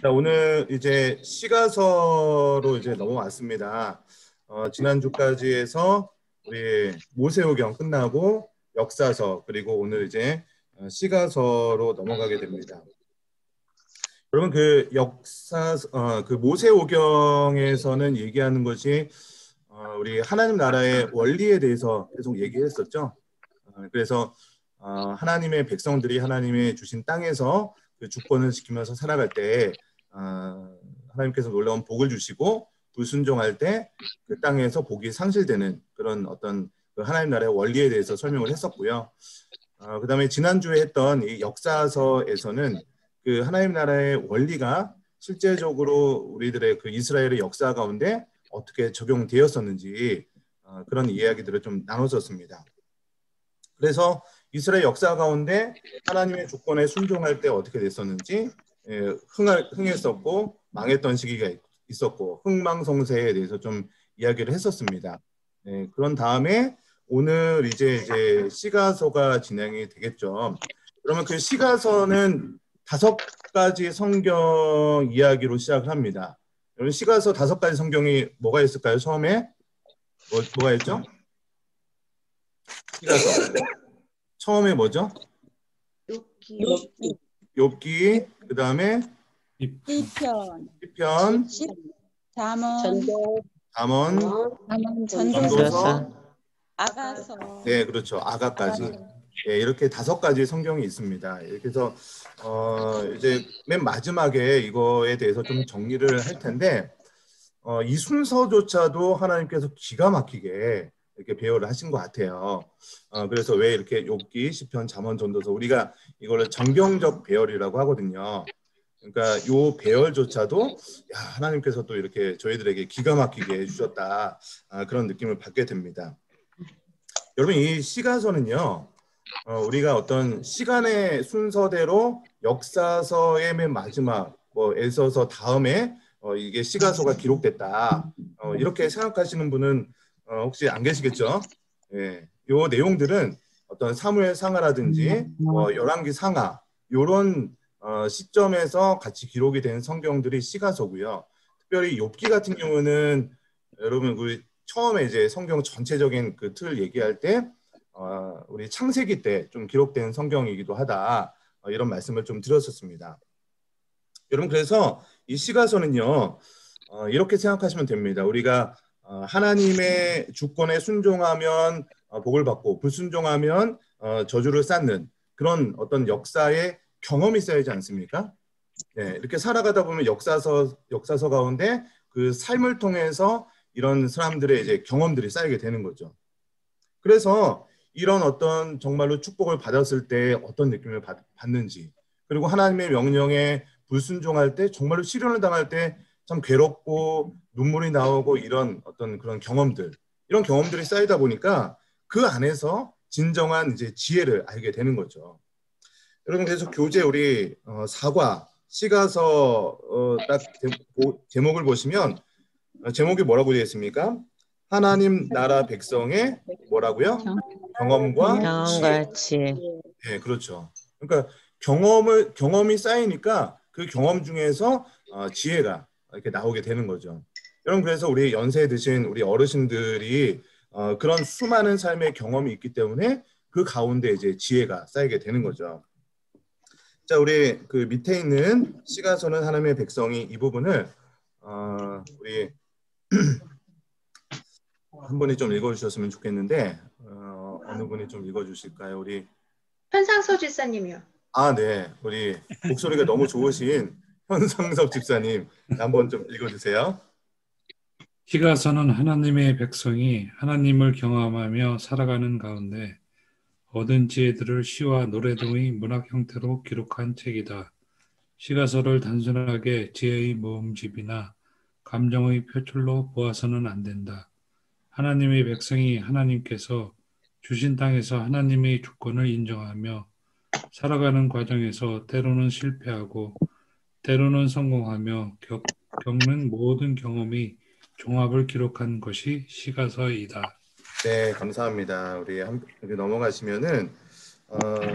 자, 오늘 이제 시가서로 이제 넘어왔습니다. 지난주까지 해서 우리 모세오경 끝나고 역사서 그리고 오늘 이제 시가서로 넘어가게 됩니다. 여러분 그 그 모세오경에서는 얘기하는 것이 우리 하나님 나라의 원리에 대해서 계속 얘기했었죠. 그래서 하나님의 백성들이 하나님의 주신 땅에서 그 주권을 지키면서 살아갈 때 하나님께서 놀라운 복을 주시고 불순종할 때 그 땅에서 복이 상실되는 그런 어떤 그 하나님 나라의 원리에 대해서 설명을 했었고요. 그 다음에 지난주에 했던 이 역사서에서는 그 하나님 나라의 원리가 실제적으로 우리들의 그 이스라엘의 역사 가운데 어떻게 적용되었었는지 그런 이야기들을 좀 나눴었습니다. 그래서 이스라엘 역사 가운데 하나님의 주권에 순종할 때 어떻게 됐었는지, 흥했었고 망했던 시기가 있었고 흥망성쇠에 대해서 좀 이야기를 했었습니다. 그런 다음에 오늘 이제 시가서가 진행이 되겠죠. 그러면 그 시가서는 5가지 성경 이야기로 시작을 합니다. 여러분 시가서 5가지 성경이 뭐가 있을까요? 처음에 뭐가 있죠? 시가서 처음에 뭐죠? 욥기, 그 다음에 시편, 잠언, 전도서, 아가서. 네, 그렇죠. 아가까지. 네, 이렇게 5가지 성경이 있습니다. 이렇게 해서 이제 맨 마지막에 이거에 대해서 좀 정리를 할 텐데 이 순서조차도 하나님께서 기가 막히게 이렇게 배열을 하신 것 같아요. 그래서 왜 이렇게 욥기, 시편, 잠언, 전도서 우리가 이거를 정경적 배열이라고 하거든요. 그러니까 요 배열조차도 야, 하나님께서 또 이렇게 저희들에게 기가 막히게 해주셨다 그런 느낌을 받게 됩니다. 여러분 이 시가서는요. 우리가 어떤 시간의 순서대로 역사서의 맨 마지막 뭐 에서서 다음에 이게 시가서가 기록됐다 이렇게 생각하시는 분은 혹시 안 계시겠죠? 예, 요 내용들은 어떤 사무엘 상하라든지 열왕기 상하 요런 시점에서 같이 기록이 된 성경들이 시가서고요. 특별히 욥기 같은 경우는 여러분 우리 처음에 이제 성경 전체적인 그 틀 얘기할 때 우리 창세기 때 좀 기록된 성경이기도 하다 이런 말씀을 좀 드렸었습니다. 여러분 그래서 이 시가서는요 이렇게 생각하시면 됩니다. 우리가 하나님의 주권에 순종하면 복을 받고 불순종하면 저주를 쌓는 그런 어떤 역사의 경험이 쌓이지 않습니까? 네, 이렇게 살아가다 보면 역사서 가운데 그 삶을 통해서 이런 사람들의 이제 경험들이 쌓이게 되는 거죠. 그래서 이런 어떤 정말로 축복을 받았을 때 어떤 느낌을 받는지 그리고 하나님의 명령에 불순종할 때 정말로 시련을 당할 때 참 괴롭고 눈물이 나오고 이런 어떤 그런 경험들 이런 경험들이 쌓이다 보니까 그 안에서 진정한 이제 지혜를 알게 되는 거죠. 여러분 그래서 교재 우리 사과 시가서 딱 제목을 보시면 제목이 뭐라고 되어 있습니까? 하나님 나라 백성의 뭐라고요? 경험과 지혜. 네, 그렇죠. 그러니까 경험이 쌓이니까 그 경험 중에서 지혜가 이렇게 나오게 되는 거죠. 여러분 그래서 우리 연세 드신 우리 어르신들이 그런 수많은 삶의 경험이 있기 때문에 그 가운데 이제 지혜가 쌓이게 되는 거죠. 자, 우리 그 밑에 있는 시가서는 하나님의 백성이 이 부분을 우리 한 분이 좀 읽어주셨으면 좋겠는데 어느 분이 좀 읽어주실까요? 우리 현상서 집사님이요. 네, 우리 목소리가 너무 좋으신 현상섭 집사님 한번 좀 읽어주세요. 시가서는 하나님의 백성이 하나님을 경험하며 살아가는 가운데 얻은 지혜들을 시와 노래 등의 문학 형태로 기록한 책이다. 시가서를 단순하게 지혜의 모음집이나 감정의 표출로 보아서는 안 된다. 하나님의 백성이 하나님께서 주신 땅에서 하나님의 주권을 인정하며 살아가는 과정에서 때로는 실패하고 때로는 성공하며 겪는 모든 경험이 종합을 기록한 것이 시가서이다. 네, 감사합니다. 우리 이렇게 넘어가시면은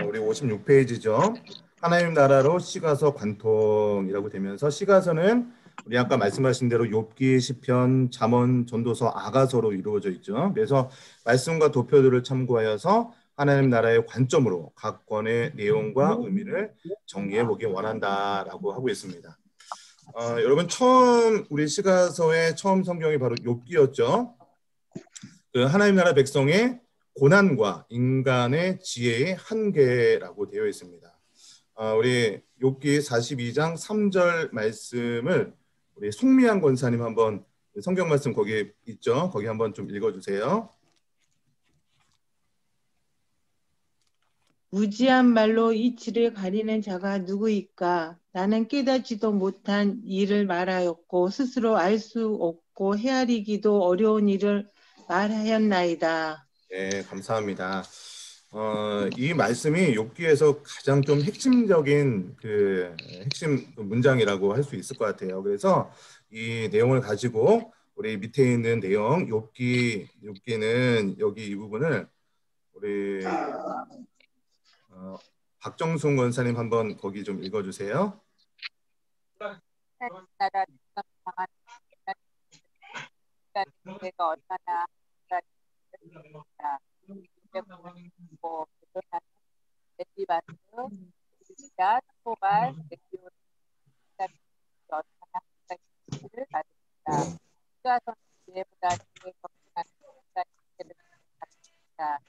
우리 56페이지죠. 하나님 나라로 시가서 관통이라고 되면서 시가서는 우리 아까 말씀하신 대로 욥기, 시편, 잠언, 전도서, 아가서로 이루어져 있죠. 그래서 말씀과 도표들을 참고하여서 하나님 나라의 관점으로 각 권의 내용과 의미를 정리해 보기 원한다라고 하고 있습니다. 여러분 처음 우리 시가서의 처음 성경이 바로 욥기였죠. 그 하나님 나라 백성의 고난과 인간의 지혜의 한계라고 되어 있습니다. 우리 욥기 42장 3절 말씀을 우리 송미양 권사님 한번 성경 말씀 거기 있죠? 거기 한번 좀 읽어주세요. 무지한 말로 이치를 가리는 자가 누구이까? 나는 깨닫지도 못한 일을 말하였고 스스로 알 수 없고 헤아리기도 어려운 일을 말하였나이다. 네, 감사합니다. 이 말씀이 욥기에서 가장 좀 핵심적인 그 핵심 문장이라고 할 수 있을 것 같아요. 그래서 이 내용을 가지고 우리 밑에 있는 내용 욥기는 여기 이 부분을 우리 박정순 권사님 한번 거기 좀 읽어주세요. 나라 당한 내가 얼마나 뭐 넷리바스 자 토발 넷리오를 얼마나 를 가졌다. 시가선 지혜보다 지혜 격분하는 인간의 가졌다.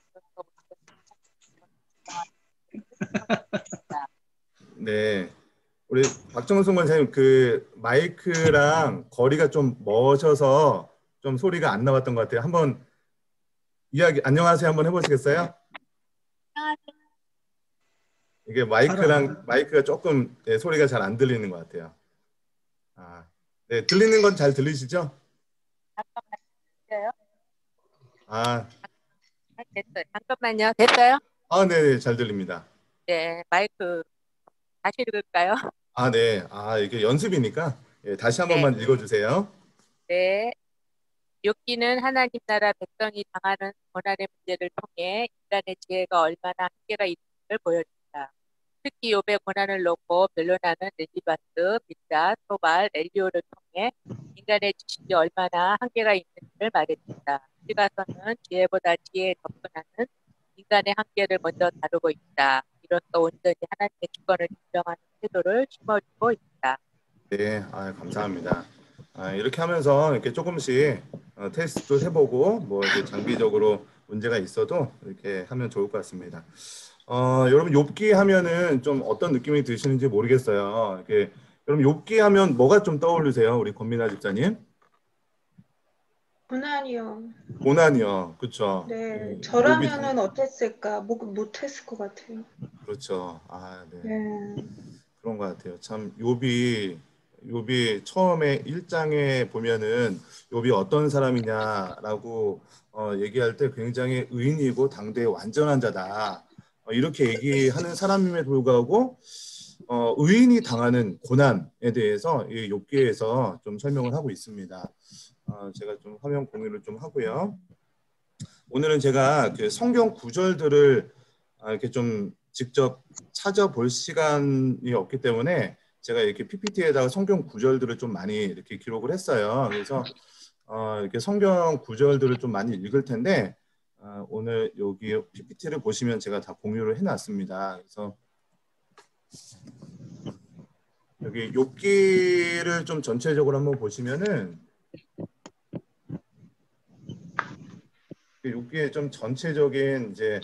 네, 우리 박정순 권사님 그 마이크랑 거리가 좀 멀셔서 좀 소리가 안 나왔던 것 같아요. 한번 이야기 안녕하세요 한번 해보시겠어요? 이게 마이크가 조금 네, 소리가 잘 안 들리는 것 같아요. 네, 들리는 건 잘 들리시죠? 잠깐만요. 됐어요. 잠깐만요. 됐어요? 네, 잘 들립니다. 네, 마이크 다시 읽을까요? 네, 이게 연습이니까 다시 한 네. 번만 읽어주세요. 네. 욥기는 하나님 나라 백성이 당하는 고난의 문제를 통해 인간의 지혜가 얼마나 한계가 있는지를 보여준다. 특히 욥의 고난을 놓고 변론하는 엘리바스, 빌닷, 소발, 엘리오를 통해 인간의 지식이 얼마나 한계가 있는지를 말해준다. 시가서는 지혜보다 지혜에 접근하는 인간의 한계를 먼저 다루고 있다. 이로써 온전히 하나님의 주권을 인정하는 태도를 심어주고 있다. 네, 감사합니다. 이렇게 하면서 이렇게 조금씩 테스트도 해보고 뭐 이렇게 장비적으로 문제가 있어도 이렇게 하면 좋을 것 같습니다. 여러분 욥기 하면은 좀 어떤 느낌이 드시는지 모르겠어요. 이렇게 여러분 욥기 하면 뭐가 좀 떠오르세요, 우리 권민아 집사님? 고난이요. 고난이요, 그렇죠? 네, 저라면은 어땠을까? 못했을 것 같아요. 그렇죠. 네. 네. 그런 것 같아요. 참 욥이 처음에 1장에 보면은 욥이 어떤 사람이냐라고 얘기할 때 굉장히 의인이고 당대의 완전한 자다. 이렇게 얘기하는 사람임에도 불구하고 의인이 당하는 고난에 대해서 이 욥기에서 좀 설명을 하고 있습니다. 제가 좀 화면 공유를 좀 하고요. 오늘은 제가 그 성경 구절들을 이렇게 좀 직접 찾아볼 시간이 없기 때문에 제가 이렇게 PPT에다가 성경 구절들을 좀 많이 이렇게 기록을 했어요. 그래서 이렇게 성경 구절들을 좀 많이 읽을 텐데 오늘 여기 PPT를 보시면 제가 다 공유를 해놨습니다. 그래서 여기 욥기를 좀 전체적으로 한번 보시면은 욥기의 좀 전체적인 이제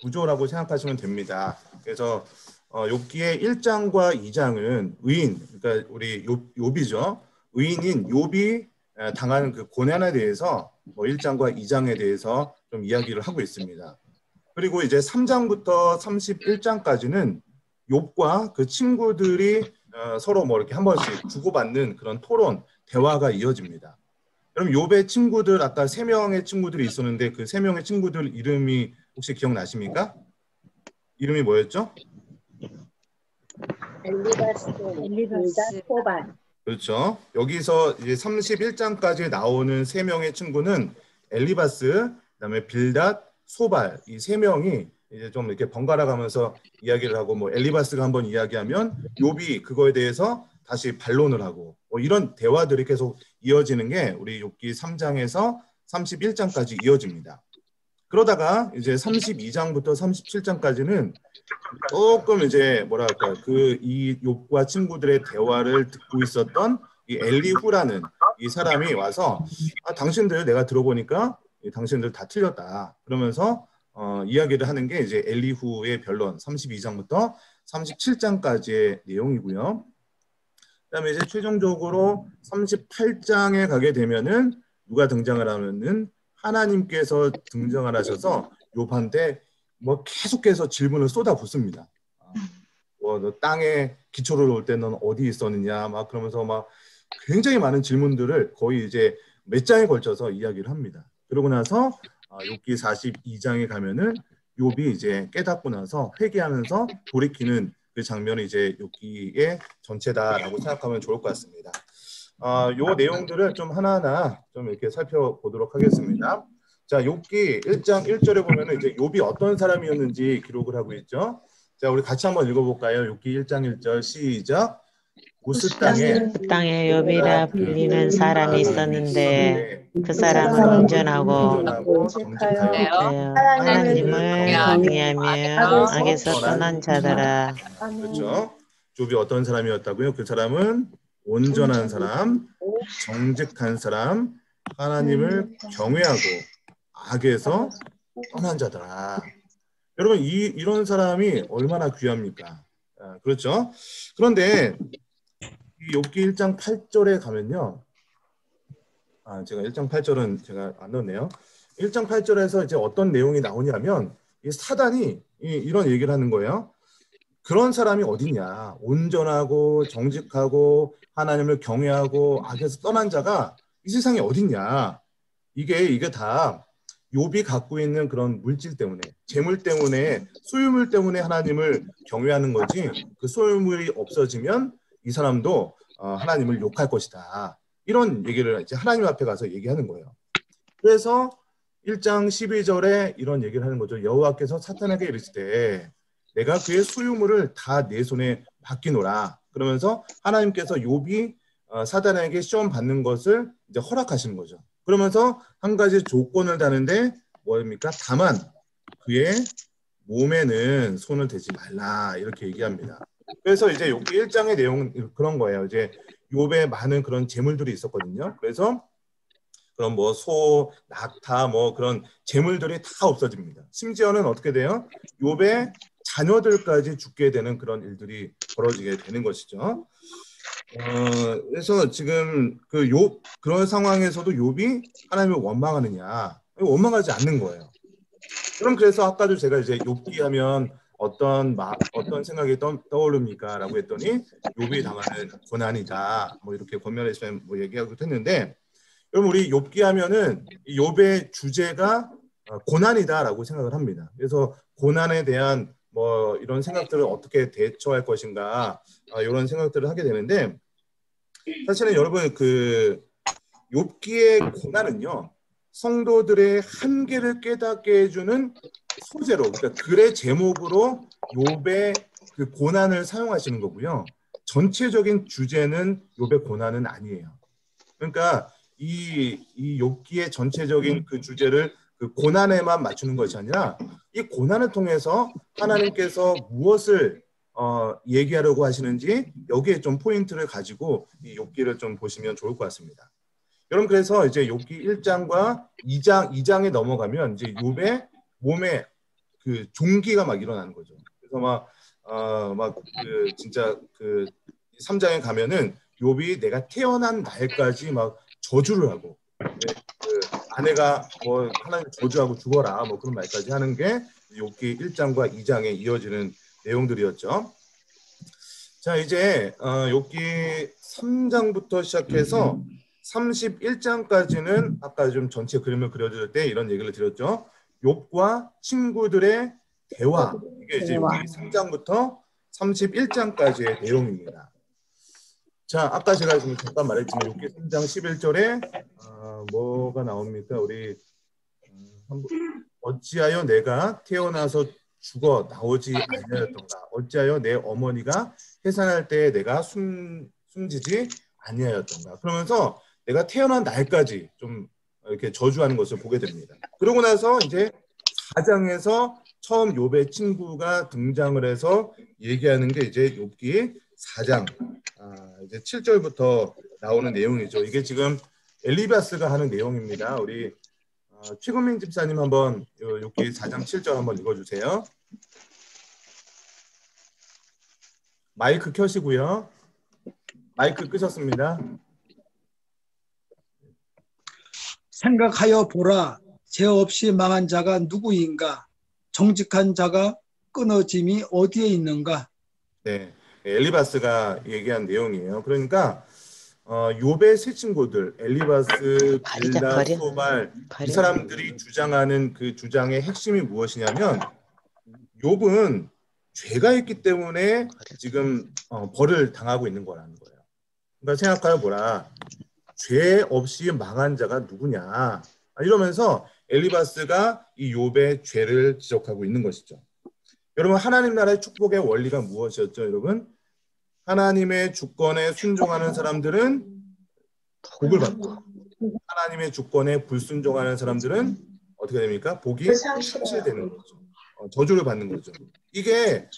구조라고 생각하시면 됩니다. 그래서 욥기의 1장과 2장은 의인, 그러니까 우리 욥이죠. 의인인 욥이 당하는 그 고난에 대해서 1장과 2장에 대해서 좀 이야기를 하고 있습니다. 그리고 이제 3장부터 31장까지는 욥과 그 친구들이 서로 뭐 이렇게 한 번씩 주고받는 그런 토론, 대화가 이어집니다. 그럼 욥의 친구들 아까 3명의 친구들이 있었는데 그 3명의 친구들 이름이 혹시 기억나십니까? 이름이 뭐였죠? 엘리바스, 빌닷, 소발. 그렇죠. 여기서 이제 31장까지 나오는 3명의 친구는 엘리바스, 그다음에 빌닷, 소발 이 3명이 이제 좀 이렇게 번갈아 가면서 이야기를 하고 뭐 엘리바스가 한번 이야기하면 욥이 그거에 대해서 다시 반론을 하고 뭐 이런 대화들이 계속 이어지는 게 우리 욥기 3장에서 31장까지 이어집니다. 그러다가 이제 32장부터 37장까지는 조금 이제 뭐랄까 이 욥과 친구들의 대화를 듣고 있었던 이 엘리후라는 이 사람이 와서 당신들 내가 들어보니까 당신들 다 틀렸다. 그러면서 이야기를 하는 게 이제 엘리후의 변론 32장부터 37장까지의 내용이고요. 그다음에 이제 최종적으로 38장에 가게 되면은 누가 등장을 하면은 하나님께서 등장을 하셔서 욥한테 뭐 계속해서 질문을 쏟아붓습니다. 너 땅에 기초를 놓을 때 넌 어디 있었느냐 막 그러면서 막 굉장히 많은 질문들을 거의 이제 몇 장에 걸쳐서 이야기를 합니다. 그러고 나서 욥기 42장에 가면은 욥이 이제 깨닫고 나서 회개하면서 돌이키는 그 장면이 이제 욥기의 전체다라고 생각하면 좋을 것 같습니다. 요 내용들을 좀 하나하나 좀 이렇게 살펴보도록 하겠습니다. 자, 욥기 1장 1절에 보면은 이제 욥이 어떤 사람이었는지 기록을 하고 있죠. 자, 우리 같이 한번 읽어볼까요? 욥기 1장 1절 시작. 우스 땅에 욥이라 불리는 사람이 있었는데 그 사람은 온전하고 정직하여 하나님을 경외하며 악에서 떠난 자더라. 그렇죠. 욥이 어떤 사람이었다고요? 그 사람은 온전한 사람, 정직한 사람, 하나님을 경외하고 악에서 떠난 자더라. 여러분 이런 사람이 얼마나 귀합니까? 그렇죠. 그런데 이 욥기 1장 8절에 가면요. 제가 1장 8절은 제가 안 넣었네요. 1장 8절에서 이제 어떤 내용이 나오냐면 이 사단이 이런 얘기를 하는 거예요. 그런 사람이 어디냐? 온전하고 정직하고 하나님을 경외하고 악에서 떠난 자가 이 세상에 어딨냐? 이게 다 욥이 갖고 있는 그런 물질 때문에, 재물 때문에, 소유물 때문에 하나님을 경외하는 거지. 그 소유물이 없어지면 이 사람도 하나님을 욕할 것이다. 이런 얘기를 이제 하나님 앞에 가서 얘기하는 거예요. 그래서 1장 12절에 이런 얘기를 하는 거죠. 여호와께서 사탄에게 이르시되 내가 그의 소유물을 다 내 손에 맡기노라. 그러면서 하나님께서 욥이 사탄에게 시험 받는 것을 이제 허락하시는 거죠. 그러면서 한 가지 조건을 다는데 뭐입니까? 다만 그의 몸에는 손을 대지 말라 이렇게 얘기합니다. 그래서 이제 욥기 1장의 내용은 그런 거예요. 이제 욥에 많은 그런 재물들이 있었거든요. 그래서 그런 뭐 소, 낙타 뭐 그런 재물들이 다 없어집니다. 심지어는 어떻게 돼요? 욥의 자녀들까지 죽게 되는 그런 일들이 벌어지게 되는 것이죠. 그래서 지금 그런 상황에서도 욥이 하나님을 원망하느냐? 원망하지 않는 거예요. 그럼 그래서 아까도 제가 이제 욥기 하면 어떤 생각이 떠오릅니까?라고 했더니 욥이 당하는 고난이다. 뭐 이렇게 권면에서 뭐 얘기하고 했는데, 여러분 우리 욥기 하면은 이 욥의 주제가 고난이다라고 생각을 합니다. 그래서 고난에 대한 뭐 이런 생각들을 어떻게 대처할 것인가 이런 생각들을 하게 되는데, 사실은 여러분 그 욥기의 고난은요 성도들의 한계를 깨닫게 해주는 소재로, 그러니까 글의 제목으로 욥의 그 고난을 사용하시는 거고요. 전체적인 주제는 욥의 고난은 아니에요. 그러니까 이 욥기의 전체적인 그 주제를 그 고난에만 맞추는 것이 아니라 이 고난을 통해서 하나님께서 무엇을 얘기하려고 하시는지 여기에 좀 포인트를 가지고 이 욥기를 좀 보시면 좋을 것 같습니다. 여러분 그래서 이제 욥기 1장과 2장에 넘어가면 이제 욥의 몸에 그 종기가 막 일어나는 거죠. 그래서 진짜 그 3장에 가면은 욥이 내가 태어난 날까지 막 저주를 하고 그 아내가 뭐 하나님 저주하고 죽어라 뭐 그런 말까지 하는 게 욥기 1장과 2장에 이어지는 내용들이었죠. 자 이제 욥기 3장부터 시작해서 31장까지는 아까 좀 전체 그림을 그려줄 때 이런 얘기를 드렸죠. 욥과 친구들의 대화, 이게 이제 욥기 3장부터 31장까지의 내용입니다. 자, 아까 제가 지금 잠깐 말했지만 욥기 3장 11절에 뭐가 나옵니까? 우리 어찌하여 내가 태어나서 죽어 나오지 아니하였던가. 어찌하여 내 어머니가 해산할 때 내가 숨지지 아니하였던가. 그러면서 내가 태어난 날까지 좀 이렇게 저주하는 것을 보게 됩니다. 그러고 나서 이제 4장에서 처음 욥의 친구가 등장을 해서 얘기하는 게 이제 욥기 4장 이제 7절부터 나오는 내용이죠. 이게 지금 엘리바스가 하는 내용입니다. 우리 최금민 집사님 한번 욥기 4장 7절 한번 읽어주세요. 마이크 켜시고요. 마이크 끄셨습니다. 생각하여 보라. 죄 없이 망한 자가 누구인가? 정직한 자가 끊어짐이 어디에 있는가? 네, 엘리바스가 얘기한 내용이에요. 그러니까 욥의 세 친구들 엘리바스, 빌닷, 소발 이 사람들이 주장하는 그 주장의 핵심이 무엇이냐면 욥은 죄가 있기 때문에 지금 벌을 당하고 있는 거라는 거예요. 그러니까 생각하여 보라. 죄 없이 망한 자가 누구냐 이러면서 엘리바스가 이 욥의 죄를 지적하고 있는 것이죠. 여러분 하나님 나라의 축복의 원리가 무엇이었죠? 여러분 하나님의 주권에 순종하는 사람들은 복을 받고 하나님의 주권에 불순종하는 사람들은 어떻게 됩니까? 복이 상실되는 거죠. 저주를 받는 거죠. 이게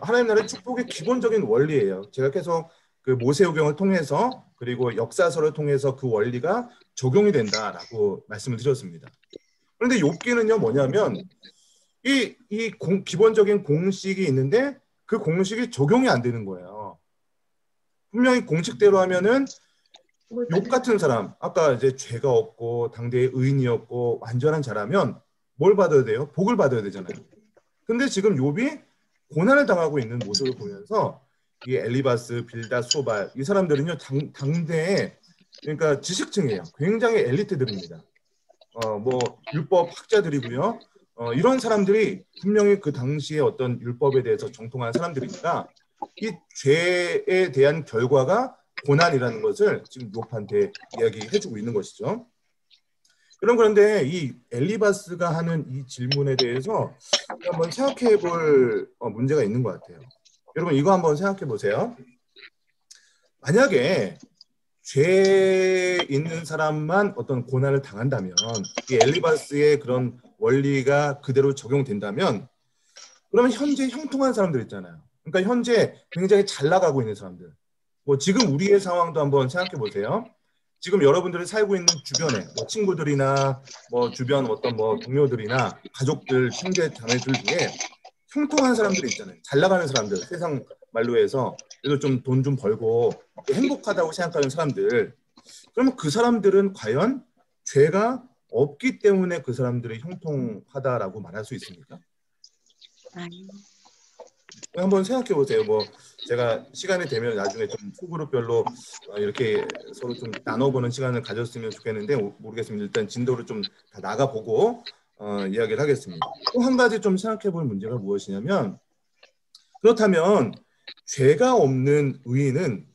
하나님 나라의 축복의 기본적인 원리예요. 제가 계속 그 모세오경을 통해서 그리고 역사서를 통해서 그 원리가 적용이 된다라고 말씀을 드렸습니다. 그런데 욥기는요 뭐냐면 이 기본적인 공식이 있는데 그 공식이 적용이 안 되는 거예요. 분명히 공식대로 하면은 욥 같은 사람 아까 이제 죄가 없고 당대의 의인이었고 완전한 자라면 뭘 받아야 돼요? 복을 받아야 되잖아요. 근데 지금 욥이 고난을 당하고 있는 모습을 보면서 이 엘리바스, 빌닷, 소발 이 사람들은요 당대의 그러니까 지식층이에요. 굉장히 엘리트들입니다. 뭐 율법 학자들이고요. 이런 사람들이 분명히 그 당시에 어떤 율법에 대해서 정통한 사람들이니까 이 죄에 대한 결과가 고난이라는 것을 지금 욥한테 이야기해주고 있는 것이죠. 그런데 이 엘리바스가 하는 이 질문에 대해서 한번 생각해 볼 문제가 있는 것 같아요. 여러분 이거 한번 생각해 보세요. 만약에 죄 있는 사람만 어떤 고난을 당한다면 이 엘리바스의 그런 원리가 그대로 적용된다면 그러면 현재 형통한 사람들 있잖아요. 그러니까 현재 굉장히 잘 나가고 있는 사람들 뭐 지금 우리의 상황도 한번 생각해 보세요. 지금 여러분들이 살고 있는 주변에 뭐 친구들이나 뭐 주변 어떤 뭐 동료들이나 가족들, 형제 자매들 중에 형통한 사람들이 있잖아요. 잘 나가는 사람들, 세상 말로 해서 그래도 좀 돈 좀 벌고 행복하다고 생각하는 사람들. 그러면 그 사람들은 과연 죄가 없기 때문에 그 사람들이 형통하다라고 말할 수 있습니까? 한번 생각해 보세요. 뭐 제가 시간이 되면 나중에 좀 소그룹별로 이렇게 서로 좀 나눠보는 시간을 가졌으면 좋겠는데 모르겠습니다. 일단 진도를 좀 다 나가보고 이야기를 하겠습니다. 또 한 가지 좀 생각해 볼 문제가 무엇이냐면 그렇다면 죄가 없는 의인은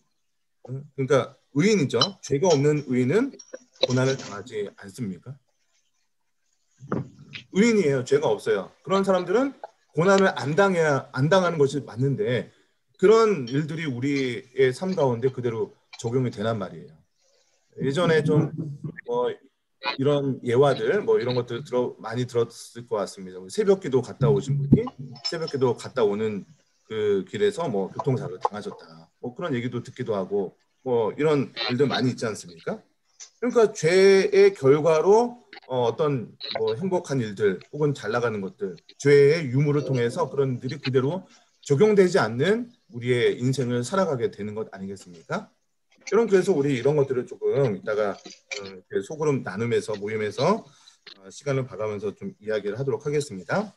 그러니까 의인이죠. 죄가 없는 의인은 고난을 당하지 않습니까? 의인이에요. 죄가 없어요. 그런 사람들은 고난을 안 당하는 것이 맞는데 그런 일들이 우리의 삶 가운데 그대로 적용이 되란 말이에요. 예전에 좀 이런 예화들 뭐 이런 것들 많이 들었을 것 같습니다. 새벽기도 갔다 오신 분이 새벽기도 갔다 오는 그 길에서 뭐 교통사고를 당하셨다. 뭐 그런 얘기도 듣기도 하고 뭐 이런 일들 많이 있지 않습니까? 그러니까 죄의 결과로 어떤 뭐 행복한 일들 혹은 잘 나가는 것들 죄의 유무를 통해서 그런 일들이 그대로 적용되지 않는 우리의 인생을 살아가게 되는 것 아니겠습니까? 그래서 우리 이런 것들을 조금 이따가 소그룹 나눔에서 모임에서 시간을 봐가면서 좀 이야기를 하도록 하겠습니다.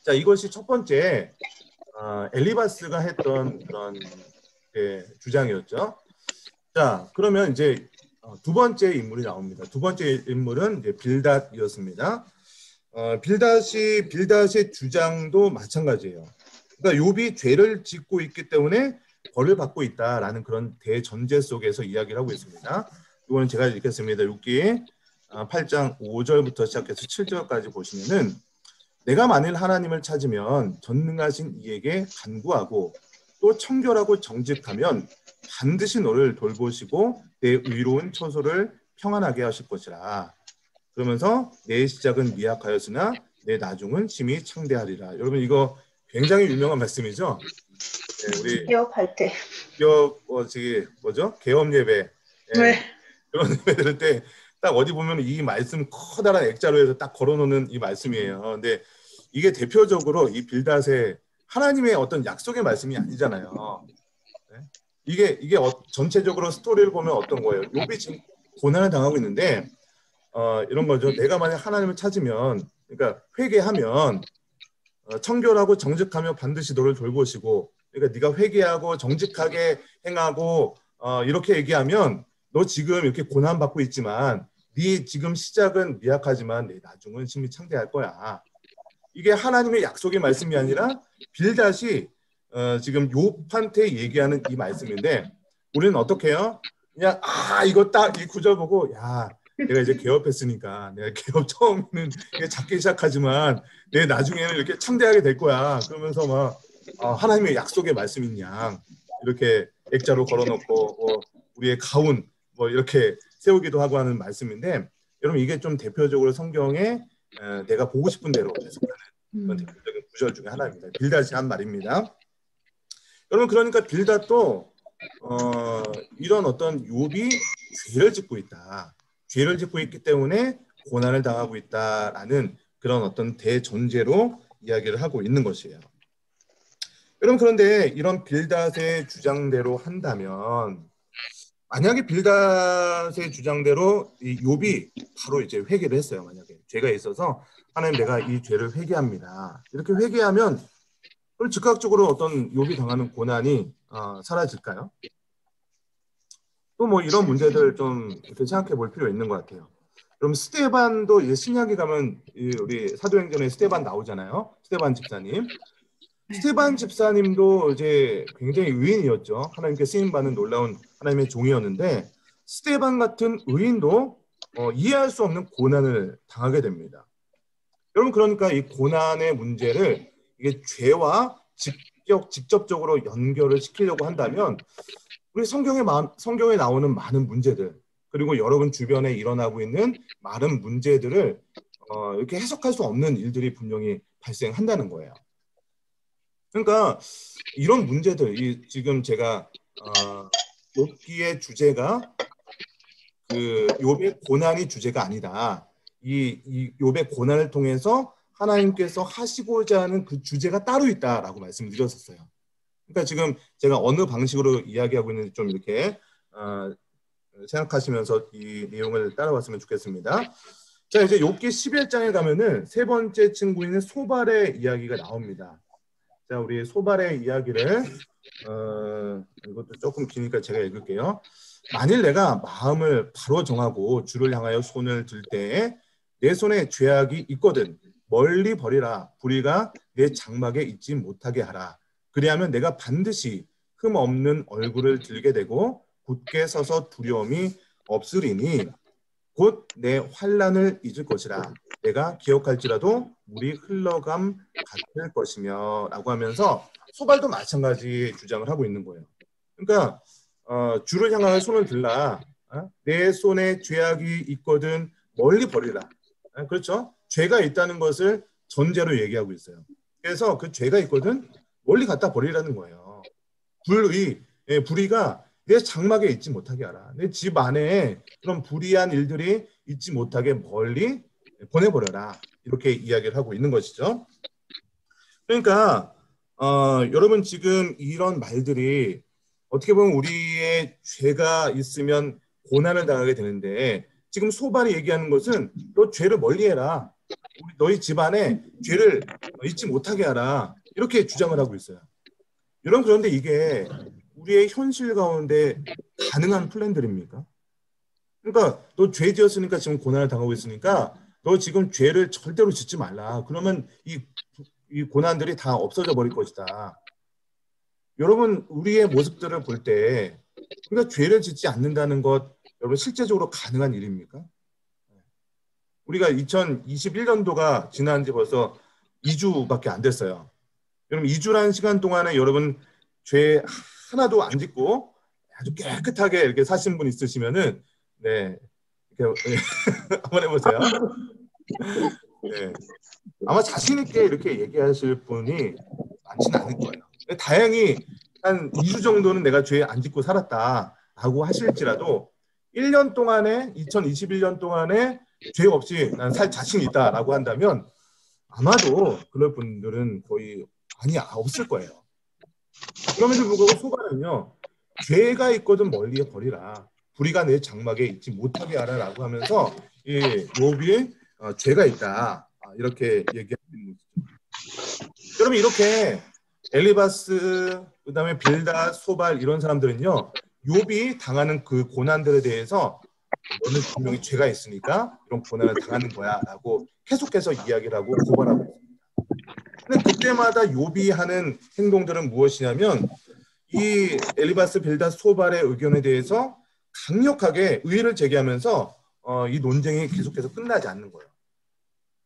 자, 이것이 첫 번째 엘리바스가 했던 그런 주장이었죠. 자, 그러면 이제 두 번째 인물이 나옵니다. 두 번째 인물은 이제 빌닷이었습니다. 빌닷의 주장도 마찬가지예요. 그러니까 욥이 죄를 짓고 있기 때문에 벌을 받고 있다라는 그런 대전제 속에서 이야기를 하고 있습니다. 이거는 제가 읽겠습니다. 욥기 8장 5절부터 시작해서 7절까지 보시면은 내가 만일 하나님을 찾으면 전능하신 이에게 간구하고 또 청결하고 정직하면 반드시 너를 돌보시고 내 의로운 처소를 평안하게 하실 것이라. 그러면서 내 시작은 미약하였으나 내 나중은 심히 창대하리라. 여러분 이거 굉장히 유명한 말씀이죠. 네, 우리 개업할 때. 저기 뭐죠? 개업 예배. 네. 그런 예배 들을 때 딱 어디 보면 이 말씀 커다란 액자로 해서 딱 걸어놓는 이 말씀이에요. 근데 이게 대표적으로 이 빌닷의 하나님의 어떤 약속의 말씀이 아니잖아요. 네? 이게 전체적으로 스토리를 보면 어떤 거예요? 욥이 지금 고난을 당하고 있는데 이런 거죠. 내가 만약 하나님을 찾으면, 그러니까 회개하면 청결하고 정직하며 반드시 너를 돌보시고, 그러니까 네가 회개하고 정직하게 행하고 이렇게 얘기하면 너 지금 이렇게 고난받고 있지만 네 지금 시작은 미약하지만 내 나중은 심히 창대할 거야. 이게 하나님의 약속의 말씀이 아니라 빌닷이 지금 욥한테 얘기하는 이 말씀인데, 우리는 어떻게 해요? 그냥 이거 딱 이 구절 보고 내가 이제 개업했으니까 내가 개업 처음에는 작게 시작하지만 내 나중에는 이렇게 창대하게 될 거야. 그러면서 막 하나님의 약속의 말씀인 양 이렇게 액자로 걸어놓고 우리의 가운 뭐 이렇게 세우기도 하고 하는 말씀인데, 여러분 이게 좀 대표적으로 성경에 내가 보고 싶은 대로 해석하는 그런 대표적인 구절 중에 하나입니다. 빌닷이 한 말입니다. 여러분 그러니까 빌닷도 이런 어떤 욥이 죄를 짓고 있다. 죄를 짓고 있기 때문에 고난을 당하고 있다라는 그런 어떤 대전제로 이야기를 하고 있는 것이에요. 여러분 그런데 이런 빌닷의 주장대로 한다면, 만약에 빌닷의 주장대로 이 욥이 바로 이제 회개를 했어요. 만약에 죄가 있어서 하나님 내가 이 죄를 회개합니다. 이렇게 회개하면 그럼 즉각적으로 어떤 욥이 당하는 고난이 사라질까요? 또 뭐 이런 문제들 좀 이렇게 생각해 볼 필요 있는 것 같아요. 그럼 스데반도 이제 신약에 가면 우리 사도행전에 스데반 나오잖아요. 스데반 집사님. 스데반 집사님도 이제 굉장히 의인이었죠. 하나님께 쓰임받는 놀라운 하나님의 종이었는데, 스데반 같은 의인도 이해할 수 없는 고난을 당하게 됩니다. 여러분 그러니까 이 고난의 문제를 이게 죄와 직접적으로 연결을 시키려고 한다면 우리 성경에 나오는 많은 문제들, 그리고 여러분 주변에 일어나고 있는 많은 문제들을 이렇게 해석할 수 없는 일들이 분명히 발생한다는 거예요. 그러니까 이런 문제들, 지금 제가 욥기의 주제가 그 욥의 고난이 주제가 아니다. 이 욥의 고난을 통해서 하나님께서 하시고자 하는 그 주제가 따로 있다라고 말씀을 드렸었어요. 그러니까 지금 제가 어느 방식으로 이야기하고 있는지 좀 이렇게 생각하시면서 이 내용을 따라왔으면 좋겠습니다. 자, 이제 욥기 11장에 가면은 세 번째 친구인 소발의 이야기가 나옵니다. 자, 우리 소발의 이야기를 이것도 조금 기니까 제가 읽을게요. 만일 내가 마음을 바로 정하고 주를 향하여 손을 들 때에 내 손에 죄악이 있거든 멀리 버리라. 불의가 내 장막에 있지 못하게 하라. 그리하면 내가 반드시 흠 없는 얼굴을 들게 되고 굳게 서서 두려움이 없으리니 곧 내 환난을 잊을 것이라. 내가 기억할지라도 물이 흘러감 같을 것이며 라고 하면서 소발도 마찬가지 주장을 하고 있는 거예요. 그러니까 주를 향하여 손을 들라. 내 손에 죄악이 있거든 멀리 버리라. 그렇죠? 죄가 있다는 것을 전제로 얘기하고 있어요. 그래서 그 죄가 있거든 멀리 갖다 버리라는 거예요. 불의가 내 장막에 있지 못하게 하라. 내 집 안에 그런 불의한 일들이 있지 못하게 멀리 보내버려라. 이렇게 이야기를 하고 있는 것이죠. 그러니까 여러분 지금 이런 말들이 어떻게 보면 우리의 죄가 있으면 고난을 당하게 되는데, 지금 소발이 얘기하는 것은 너 죄를 멀리해라. 너희 집안에 죄를 잊지 못하게 하라. 이렇게 주장을 하고 있어요. 여러분 그런데 이게 우리의 현실 가운데 가능한 플랜들입니까? 그러니까 너 죄 지었으니까 지금 고난을 당하고 있으니까 너 지금 죄를 절대로 짓지 말라. 그러면 이 고난들이 다 없어져 버릴 것이다. 여러분 우리의 모습들을 볼 때 우리가 죄를 짓지 않는다는 것, 여러분 실제적으로 가능한 일입니까? 우리가 2021년도가 지난 지 벌써 2주밖에 안 됐어요. 그럼 2주라는 시간 동안에 여러분 죄 하나도 안 짓고 아주 깨끗하게 이렇게 사신 분 있으시면은 네 이렇게 한번 해보세요. 네. 아마 자신 있게 이렇게 얘기하실 분이 많지는 않을 거예요. 다행히 한 2주 정도는 내가 죄 안 짓고 살았다라고 하실지라도 1년 동안에 2021년 동안에 죄 없이 난 살 자신 있다라고 한다면 아마도 그럴 분들은 거의 없을 거예요. 그럼에도 불구하고 소발은요, 죄가 있거든 멀리 버리라, 불의가 내 장막에 있지 못하게 하라라고 하면서 이 욥이 죄가 있다 이렇게 얘기하는 것이죠. 그러면 이렇게 엘리바스, 그다음에 빌닷, 소발 이런 사람들은요, 욥이 당하는 그 고난들에 대해서 너는 분명히 죄가 있으니까 이런 고난을 당하는 거야라고 계속해서 이야기를 하고 고발하고 있습니다. 근데 그때마다 욥이 하는 행동들은 무엇이냐면 이 엘리바스, 빌닷, 소발의 의견에 대해서 강력하게 의의를 제기하면서 이 논쟁이 계속해서 끝나지 않는 거예요.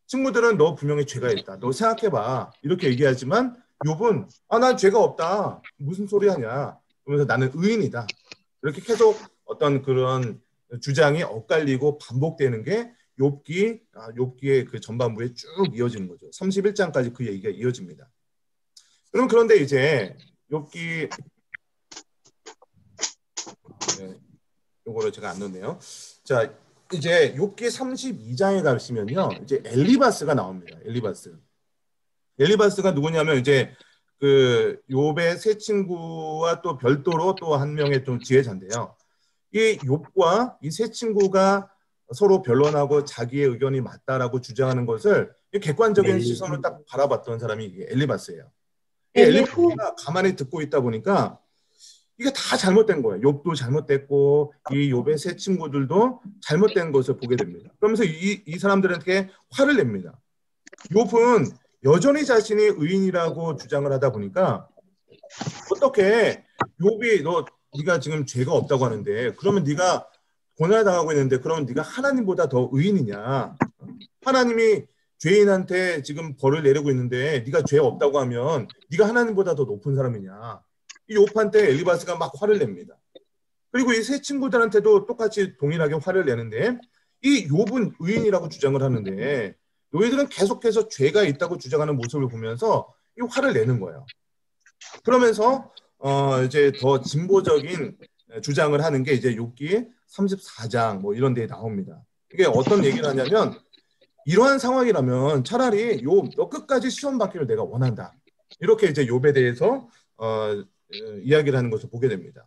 친구들은 너 분명히 죄가 있다, 너 생각해봐 이렇게 얘기하지만 욥은 난 죄가 없다, 무슨 소리 하냐, 그러면서 나는 의인이다, 이렇게 계속 어떤 그런 주장이 엇갈리고 반복되는 게 욥기의 그 전반부에 쭉 이어지는 거죠. 31장까지 그 얘기가 이어집니다. 그런데 이제 욥기 요거를 제가 안 넣네요. 자, 이제 욥기 32장에 가시면요, 이제 엘리바스가 나옵니다. 엘리바스가 누구냐면 이제 그 욥의 세 친구와 또 별도로 또 한 명의 좀 지혜자인데요. 이 욥과 이 세 친구가 서로 변론하고 자기의 의견이 맞다라고 주장하는 것을 객관적인 시선으로 딱 바라봤던 사람이 엘리바스예요. 이 엘리바스가 가만히 듣고 있다 보니까 이게 다 잘못된 거예요. 욥도 잘못됐고 이 욥의 세 친구들도 잘못된 것을 보게 됩니다. 그러면서 이 사람들한테 화를 냅니다. 욥은 여전히 자신이 의인이라고 주장을 하다 보니까 어떻게 욥이 네가 지금 죄가 없다고 하는데 그러면 네가 고난을 당하고 있는데 그러면 네가 하나님보다 더 의인이냐? 하나님이 죄인한테 지금 벌을 내리고 있는데 네가 죄 없다고 하면 네가 하나님보다 더 높은 사람이냐? 이 욥한테 엘리바스가 막 화를 냅니다. 그리고 이 세 친구들한테도 똑같이 동일하게 화를 내는데 이 욥은 의인이라고 주장을 하는데 너희들은 계속해서 죄가 있다고 주장하는 모습을 보면서 이 화를 내는 거예요. 그러면서 이제 더 진보적인 주장을 하는 게 이제 욥기 34장 뭐 이런 데에 나옵니다. 이게 어떤 얘기를 하냐면 이러한 상황이라면 차라리 욥 너 끝까지 시험 받기를 내가 원한다. 이렇게 이제 욥에 대해서 이야기를 하는 것을 보게 됩니다.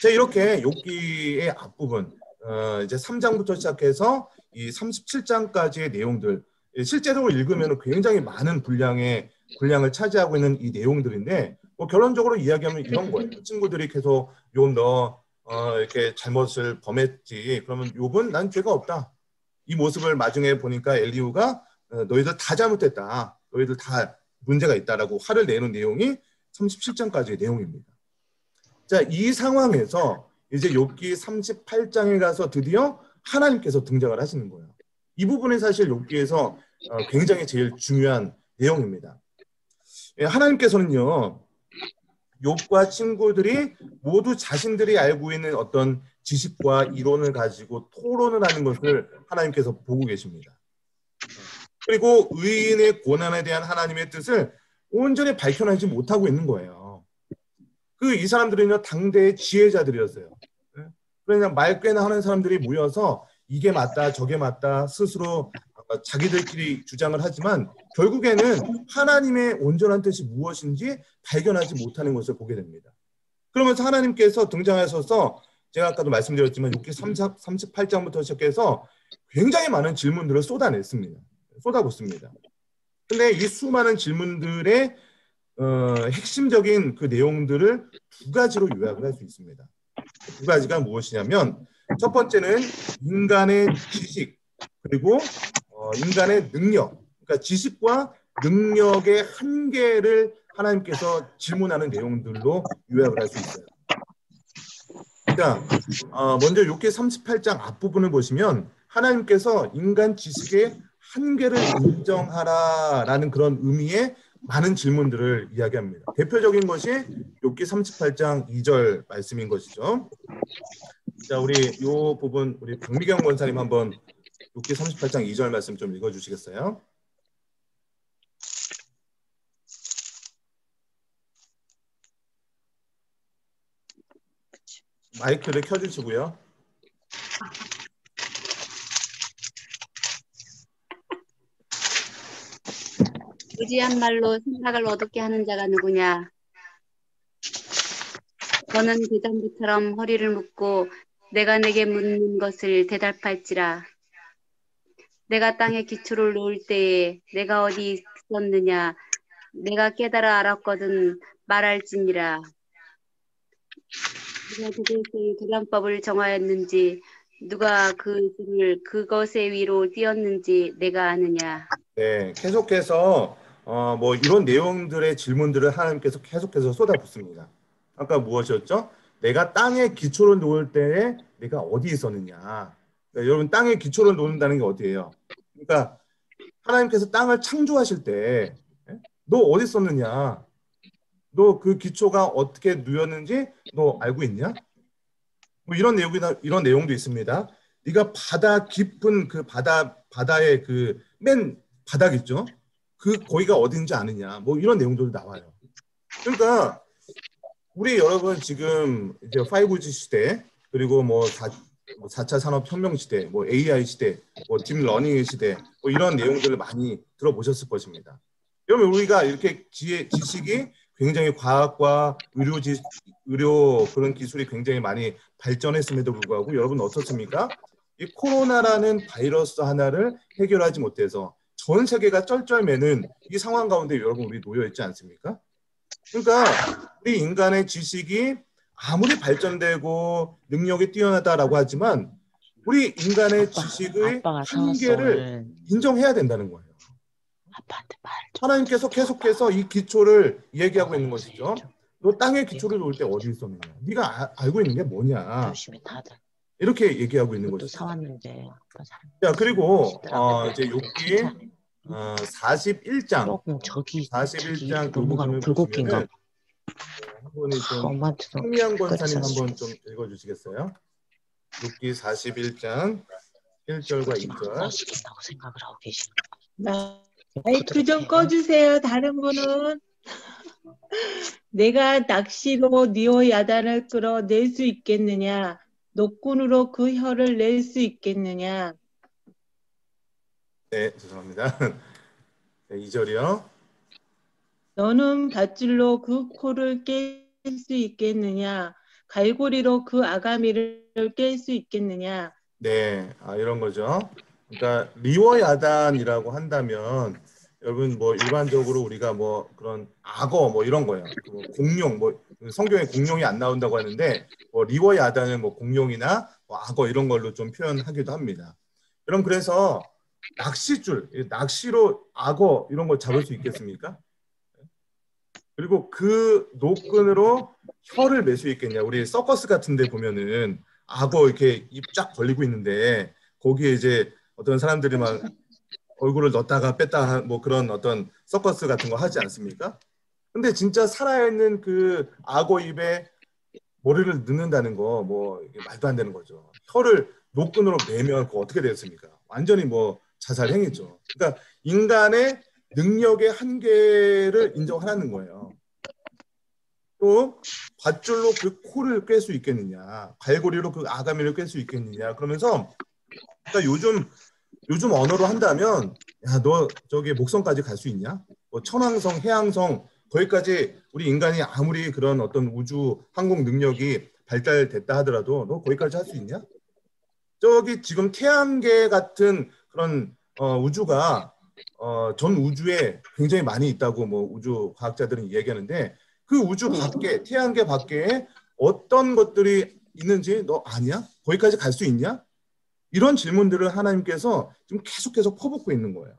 자, 이렇게 욥기의 앞부분 이제 3장부터 시작해서 이 37장까지의 내용들 실제로 읽으면 굉장히 많은 분량을 차지하고 있는 이 내용들인데 결론적으로 이야기하면 이런 거예요. 친구들이 계속 욥 너 이렇게 잘못을 범했지. 그러면 욥은 난 죄가 없다. 이 모습을 나중에 보니까 엘리후가 너희들 다 잘못했다. 너희들 다 문제가 있다라고 화를 내는 내용이 37장까지의 내용입니다. 자, 이 상황에서 이제 욥기 38장에 가서 드디어 하나님께서 등장을 하시는 거예요. 이 부분이 사실 욥기에서 굉장히 제일 중요한 내용입니다. 하나님께서는요, 욥과 친구들이 모두 자신들이 알고 있는 어떤 지식과 이론을 가지고 토론을 하는 것을 하나님께서 보고 계십니다. 그리고 의인의 고난에 대한 하나님의 뜻을 온전히 밝혀내지 못하고 있는 거예요. 이 사람들은요, 당대의 지혜자들이었어요. 그냥 말꽤나 하는 사람들이 모여서 이게 맞다 저게 맞다 스스로 자기들끼리 주장을 하지만 결국에는 하나님의 온전한 뜻이 무엇인지 발견하지 못하는 것을 보게 됩니다. 그러면서 하나님께서 등장하셔서 제가 아까도 말씀드렸지만 욥기 38장부터 시작해서 굉장히 많은 질문들을 쏟아붓습니다. 근데 이 수많은 질문들의 핵심적인 그 내용들을 두 가지로 요약을 할 수 있습니다. 두 가지가 무엇이냐면 첫 번째는 인간의 지식 그리고 인간의 능력, 그러니까 지식과 능력의 한계를 하나님께서 질문하는 내용들로 요약을 할 수 있어요. 자, 먼저 욥기 38장 앞부분을 보시면 하나님께서 인간 지식의 한계를 인정하라라는 그런 의미의 많은 질문들을 이야기합니다. 대표적인 것이 욥기 38장 2절 말씀인 것이죠. 자, 우리 이 부분 우리 박미경 권사님 한번 욥기 38장 2절 말씀 좀 읽어주시겠어요? 마이크를 켜주시고요. 무지한 말로 생각을 어둡게 하는 자가 누구냐? 너는 대장부처럼 허리를 묶고 내가 내게 묻는 것을 대답할지라. 내가 땅에 기초를 놓을 때에 내가 어디 있었느냐? 내가 깨달아 알았거든 말할지니라. 누가 그것의 도량법을 정하였는지 누가 그 줄을 그것의 위로 띄었는지 내가 아느냐. 네, 계속해서 뭐 이런 내용들의 질문들을 하나님께서 계속해서 쏟아붓습니다. 아까 무엇이었죠? 내가 땅에 기초를 놓을 때에 내가 어디 있었느냐. 그러니까 여러분 땅에 기초를 놓는다는 게 어디예요? 그러니까 하나님께서 땅을 창조하실 때 너 어디 있었느냐? 너 그 기초가 어떻게 누였는지 너 알고 있냐? 뭐 이런 내용도 있습니다. 네가 바다 깊은 그 바다의 그 맨 바닥 있죠? 그 거기가 어딘지 아느냐? 뭐 이런 내용들도 나와요. 그러니까 우리 여러분 지금 이제 5G 시대 그리고 뭐 4차 산업혁명 시대, 뭐 AI 시대, 뭐 딥러닝 시대 뭐 이런 내용들을 많이 들어보셨을 것입니다. 여러분 우리가 이렇게 지식이 굉장히 과학과 의료 그런 기술이 굉장히 많이 발전했음에도 불구하고 여러분 어떻습니까? 이 코로나라는 바이러스 하나를 해결하지 못해서 전 세계가 쩔쩔매는 이 상황 가운데 여러분 우리 놓여 있지 않습니까? 그러니까 우리 인간의 지식이 아무리 발전되고 능력이 뛰어나다라고 하지만 우리 인간의 지식의 한계를 인정해야 된다는 거예요. 하나님께서 계속해서 이 기초를 얘기하고 있는 것이죠. 너 땅에 기초를 놓을 때 어디 있었느냐? 네가 알고 있는 게 뭐냐? 이렇게 얘기하고 있는 것이죠. 자, 그리고 이제 욥기 41장 41장 그 부분을 보시면은 한 분이 좀 황미양 권사님 한번 좀 읽어주시겠어요? 욥기 41장 1절과 2절. 마이크 좀 꺼주세요. 다른 분은. 내가 낚시로 니오 야단을 끌어낼 수 있겠느냐? 노끈으로 그 혀를 낼 수 있겠느냐? 네, 죄송합니다. 네, 2절이요. 너는 밧줄로 그 코를 깰 수 있겠느냐? 갈고리로 그 아가미를 깰 수 있겠느냐? 네, 이런 거죠. 그러니까 리워 야단이라고 한다면 여러분 뭐 일반적으로 우리가 뭐 그런 악어 뭐 이런 거예요. 뭐 공룡 뭐 성경에 공룡이 안 나온다고 하는데 뭐 리워 야단은 뭐 공룡이나 뭐 악어 이런 걸로 좀 표현하기도 합니다. 여러분 그래서 낚시줄, 낚시로 악어 이런 걸 잡을 수 있겠습니까? 그리고 그 노끈으로 혀를 맬 수 있겠냐? 우리 서커스 같은 데 보면은 악어 이렇게 입 쫙 벌리고 있는데 거기에 이제 어떤 사람들이 막 얼굴을 넣었다가 뺐다 뭐 그런 어떤 서커스 같은 거 하지 않습니까? 근데 진짜 살아있는 그 악어 입에 머리를 넣는다는 거 뭐 말도 안 되는 거죠. 혀를 노끈으로 매면 그거 어떻게 되겠습니까? 완전히 뭐 자살 행위죠. 그러니까 인간의 능력의 한계를 인정하라는 거예요. 또 밧줄로 그 코를 꿰 수 있겠느냐, 갈고리로 그 아가미를 꿰 수 있겠느냐. 그러면서 그러니까 요즘 언어로 한다면 야, 너 저기 목성까지 갈 수 있냐? 뭐 천왕성, 해왕성 거기까지 우리 인간이 아무리 그런 어떤 우주 항공 능력이 발달됐다 하더라도 너 거기까지 할 수 있냐? 저기 지금 태양계 같은 그런 우주가 전 우주에 굉장히 많이 있다고 뭐 우주 과학자들은 얘기하는데 그 우주 밖에 태양계 밖에 어떤 것들이 있는지 너 아냐? 거기까지 갈 수 있냐? 이런 질문들을 하나님께서 지금 계속해서 퍼붓고 있는 거예요.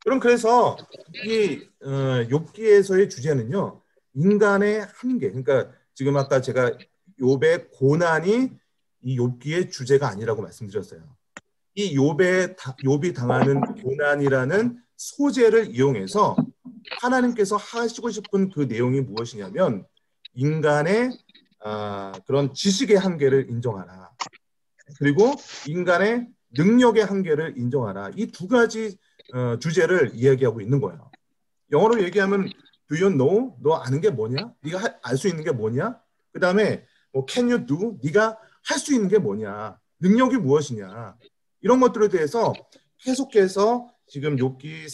그럼 그래서 이 욥기에서의 주제는요. 인간의 한계. 그러니까 지금 아까 제가 욥의 고난이 이 욥기의 주제가 아니라고 말씀드렸어요. 이 욥이 당하는 고난이라는 소재를 이용해서 하나님께서 하시고 싶은 그 내용이 무엇이냐면 인간의 그런 지식의 한계를 인정하라. 그리고 인간의 능력의 한계를 인정하라. 이 두 가지 주제를 이야기하고 있는 거예요. 영어로 얘기하면 Do you know? 너 아는 게 뭐냐? 네가 알 수 있는 게 뭐냐? 그 다음에 뭐 Can you do? 네가 할 수 있는 게 뭐냐? 능력이 무엇이냐? 이런 것들에 대해서 계속해서 지금 욥기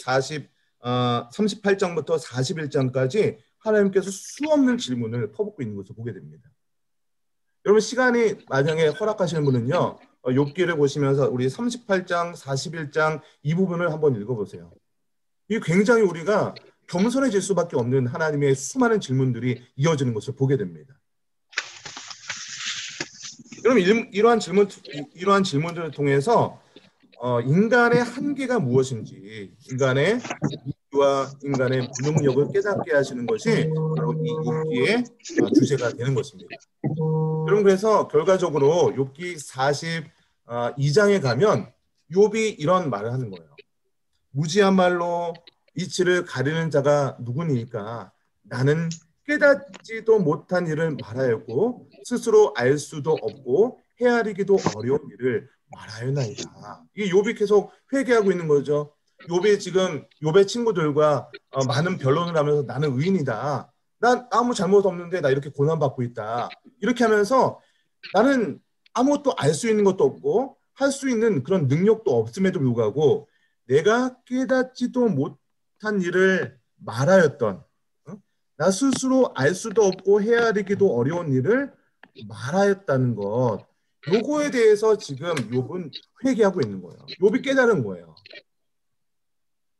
38장부터 41장까지 하나님께서 수없는 질문을 퍼붓고 있는 것을 보게 됩니다. 여러분 시간이 만약에 허락하시는 분은요. 욥기를 보시면서 우리 38장, 41장 이 부분을 한번 읽어보세요. 이게 굉장히 우리가 겸손해질 수밖에 없는 하나님의 수많은 질문들이 이어지는 것을 보게 됩니다. 여러분 이러한 질문들을 통해서 인간의 한계가 무엇인지 인간의 이와 인간의 무능력을 깨닫게 하시는 것이 바로 이 욥기의 주제가 되는 것입니다. 여러분 그래서 결과적으로 욥기 42장에 가면 욥이 이런 말을 하는 거예요. 무지한 말로 이치를 가리는 자가 누구니까 나는 깨닫지도 못한 일을 말하였고 스스로 알 수도 없고 헤아리기도 어려운 일을 말하였나이다. 이 욥이 계속 회개하고 있는 거죠. 욥이 지금 욥의 친구들과 많은 변론을 하면서 나는 의인이다. 난 아무 잘못 없는데 나 이렇게 고난받고 있다. 이렇게 하면서 나는 아무것도 알 수 있는 것도 없고 할 수 있는 그런 능력도 없음에도 불구하고 내가 깨닫지도 못한 일을 말하였던 나 스스로 알 수도 없고 헤아리기도 어려운 일을 말하였다는 것 요거에 대해서 지금 욥은 회개하고 있는 거예요. 욥이 깨달은 거예요.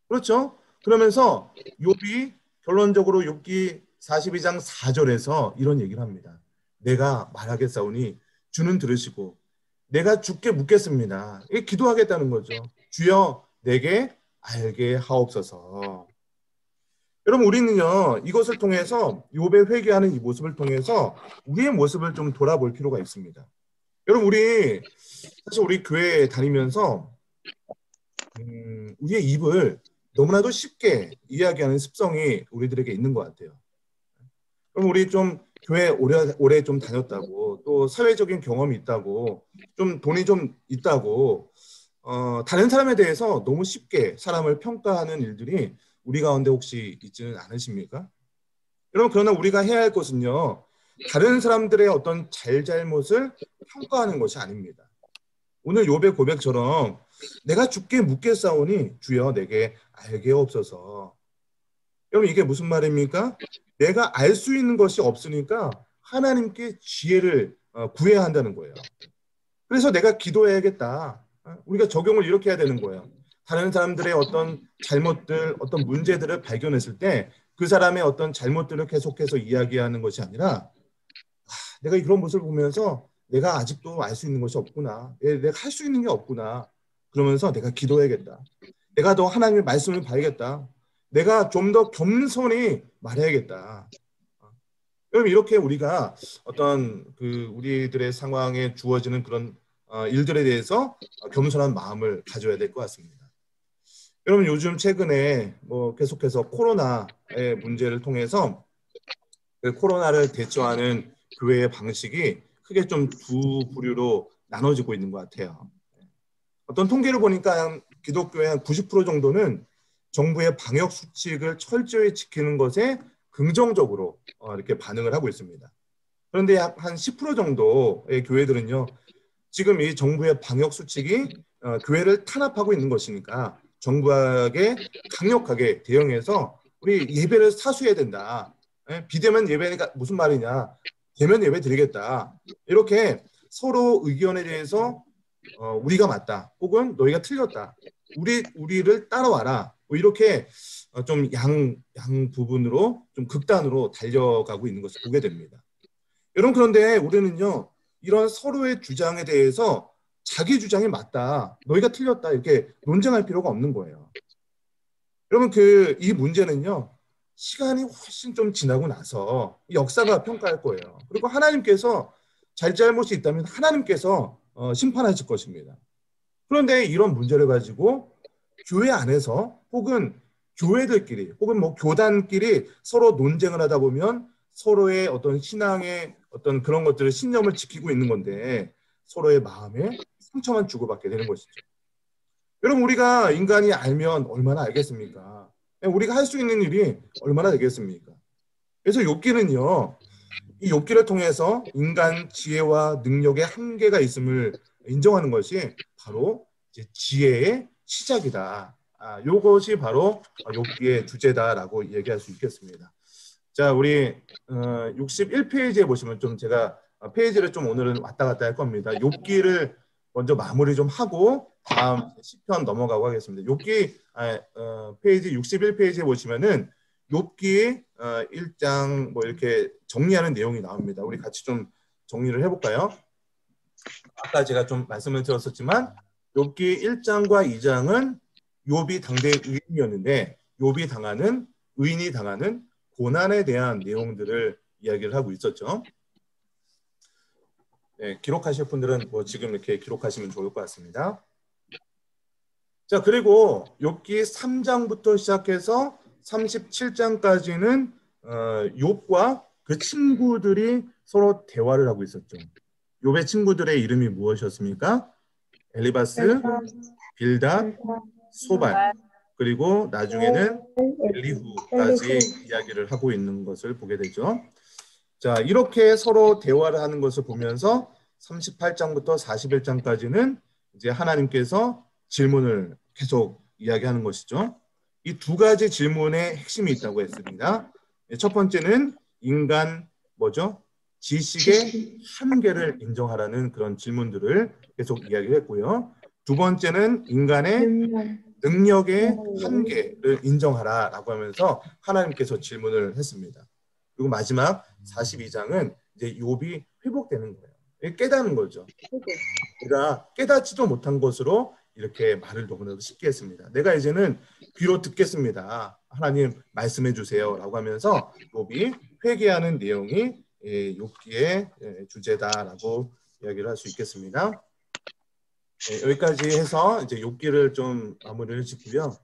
그렇죠? 그러면서 욥이 결론적으로 욥기 42장 4절에서 이런 얘기를 합니다. 내가 말하겠사오니 주는 들으시고 내가 주께 묻겠습니다. 이게 기도하겠다는 거죠. 주여 내게 알게 하옵소서. 여러분 우리는요 이것을 통해서 욥의 회개하는 이 모습을 통해서 우리의 모습을 좀 돌아볼 필요가 있습니다. 여러분 사실 우리 교회에 다니면서 우리의 입을 너무나도 쉽게 이야기하는 습성이 우리들에게 있는 것 같아요. 그럼 우리 좀 교회 오래 좀 다녔다고 또 사회적인 경험이 있다고 좀 돈이 좀 있다고 다른 사람에 대해서 너무 쉽게 사람을 평가하는 일들이 우리 가운데 혹시 있지는 않으십니까? 여러분 그러나 우리가 해야 할 것은요 다른 사람들의 어떤 잘못을 평가하는 것이 아닙니다. 오늘 욥의 고백처럼 내가 주께 묻겠사오니 주여 내게 알게 없어서. 여러분 이게 무슨 말입니까? 내가 알 수 있는 것이 없으니까 하나님께 지혜를 구해야 한다는 거예요. 그래서 내가 기도해야겠다. 우리가 적용을 이렇게 해야 되는 거예요. 다른 사람들의 어떤 잘못들, 어떤 문제들을 발견했을 때 그 사람의 어떤 잘못들을 계속해서 이야기하는 것이 아니라 내가 그런 모습을 보면서 내가 아직도 알 수 있는 것이 없구나. 내가 할 수 있는 게 없구나. 그러면서 내가 기도해야겠다. 내가 더 하나님의 말씀을 봐야겠다. 내가 좀 더 겸손히 말해야겠다. 여러분 이렇게 우리가 어떤 우리들의 상황에 주어지는 그런 일들에 대해서 겸손한 마음을 가져야 될 것 같습니다. 여러분 요즘 최근에 계속해서 코로나의 문제를 통해서 그 코로나를 대처하는 교회의 방식이 크게 좀 두 부류로 나눠지고 있는 것 같아요. 어떤 통계를 보니까 기독교의 한 90% 정도는 정부의 방역 수칙을 철저히 지키는 것에 긍정적으로 이렇게 반응을 하고 있습니다. 그런데 약 한 10% 정도의 교회들은요, 지금 이 정부의 방역 수칙이 교회를 탄압하고 있는 것이니까 정부에게 강력하게 대응해서 우리 예배를 사수해야 된다. 비대면 예배가 무슨 말이냐? 대면 예배 드리겠다. 이렇게 서로 의견에 대해서 우리가 맞다. 혹은 너희가 틀렸다. 우리를 따라와라. 이렇게 좀 양 부분으로 좀 극단으로 달려가고 있는 것을 보게 됩니다. 여러분 그런데 우리는요. 이런 서로의 주장에 대해서 자기 주장이 맞다. 너희가 틀렸다. 이렇게 논쟁할 필요가 없는 거예요. 여러분 이 문제는요. 시간이 훨씬 좀 지나고 나서 역사가 평가할 거예요. 그리고 하나님께서 잘못이 있다면 하나님께서 심판하실 것입니다. 그런데 이런 문제를 가지고 교회 안에서 혹은 교회들끼리 혹은 뭐 교단끼리 서로 논쟁을 하다 보면 서로의 어떤 신앙의 어떤 그런 것들을 신념을 지키고 있는 건데 서로의 마음에 상처만 주고받게 되는 것이죠. 여러분 우리가 인간이 알면 얼마나 알겠습니까? 우리가 할 수 있는 일이 얼마나 되겠습니까? 그래서 욥기는요. 이 욥기를 통해서 인간 지혜와 능력의 한계가 있음을 인정하는 것이 바로 이제 지혜의 시작이다. 이것이 바로 욥기의 주제다라고 얘기할 수 있겠습니다. 자, 우리 61페이지에 보시면 좀 제가 페이지를 좀 오늘은 왔다 갔다 할 겁니다. 욥기를 먼저 마무리 좀 하고 다음 시편 넘어가고 하겠습니다. 욥기 페이지 61페이지에 보시면은 욥기 1장 뭐 이렇게 정리하는 내용이 나옵니다. 우리 같이 좀 정리를 해볼까요? 아까 제가 좀 말씀을 드렸었지만 욥기 1장과 2장은 욥이 당대의 의인이었는데 의인이 당하는 고난에 대한 내용들을 이야기를 하고 있었죠. 네, 기록하실 분들은 뭐 지금 이렇게 기록하시면 좋을 것 같습니다. 자, 그리고 욥기 3장부터 시작해서 37장까지는 욥과 그 친구들이 서로 대화를 하고 있었죠. 욥의 친구들의 이름이 무엇이었습니까? 엘리바스, 빌닷, 소발, 그리고 나중에는 엘리후까지 이야기를 하고 있는 것을 보게 되죠. 자, 이렇게 서로 대화를 하는 것을 보면서 38장부터 41장까지는 이제 하나님께서 질문을 계속 이야기하는 것이죠. 이 두 가지 질문의 핵심이 있다고 했습니다. 첫 번째는 인간 지식의 한계를 인정하라는 그런 질문들을 계속 이야기를 했고요. 두 번째는 인간의 능력의 한계를 인정하라라고 하면서 하나님께서 질문을 했습니다. 그리고 마지막 42장은 이제 욥이 회복되는 거예요. 깨닫는 거죠. 내가 깨닫지도 못한 것으로 이렇게 말을 너무나도 쉽게 했습니다. 내가 이제는 귀로 듣겠습니다. 하나님 말씀해 주세요라고 하면서 욥이 회개하는 내용이 욥기의 주제다라고 이야기를 할 수 있겠습니다. 여기까지 해서 이제 욥기를 좀 마무리를 짓고요.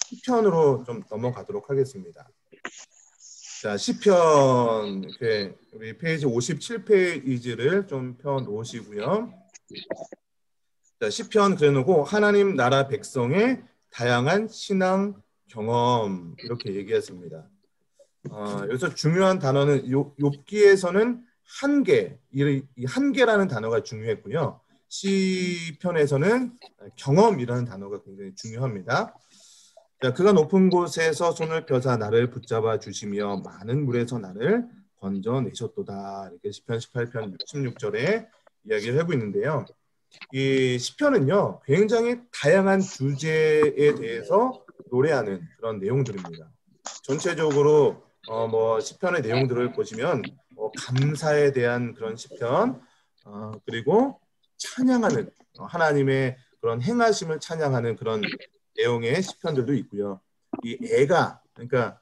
시편으로 좀 넘어가도록 하겠습니다. 자, 시편 우리 페이지 57페이지를 좀 펴 놓으시고요. 자, 시편 그려놓고 하나님 나라 백성의 다양한 신앙 경험 이렇게 얘기했습니다. 여기서 중요한 단어는 욥기에서는 한계, 이 한계라는 단어가 중요했고요. 시편에서는 경험이라는 단어가 굉장히 중요합니다. 자, 그가 높은 곳에서 손을 펴사 나를 붙잡아 주시며 많은 물에서 나를 건져내셨도다. 이렇게 시편 18편 16절에 이야기를 하고 있는데요. 이 시편은요, 굉장히 다양한 주제에 대해서 노래하는 그런 내용들입니다. 전체적으로 뭐 시편의 내용들을 보시면 감사에 대한 그런 시편, 그리고 찬양하는 하나님의 그런 행하심을 찬양하는 그런 내용의 시편들도 있고요. 이 애가 그러니까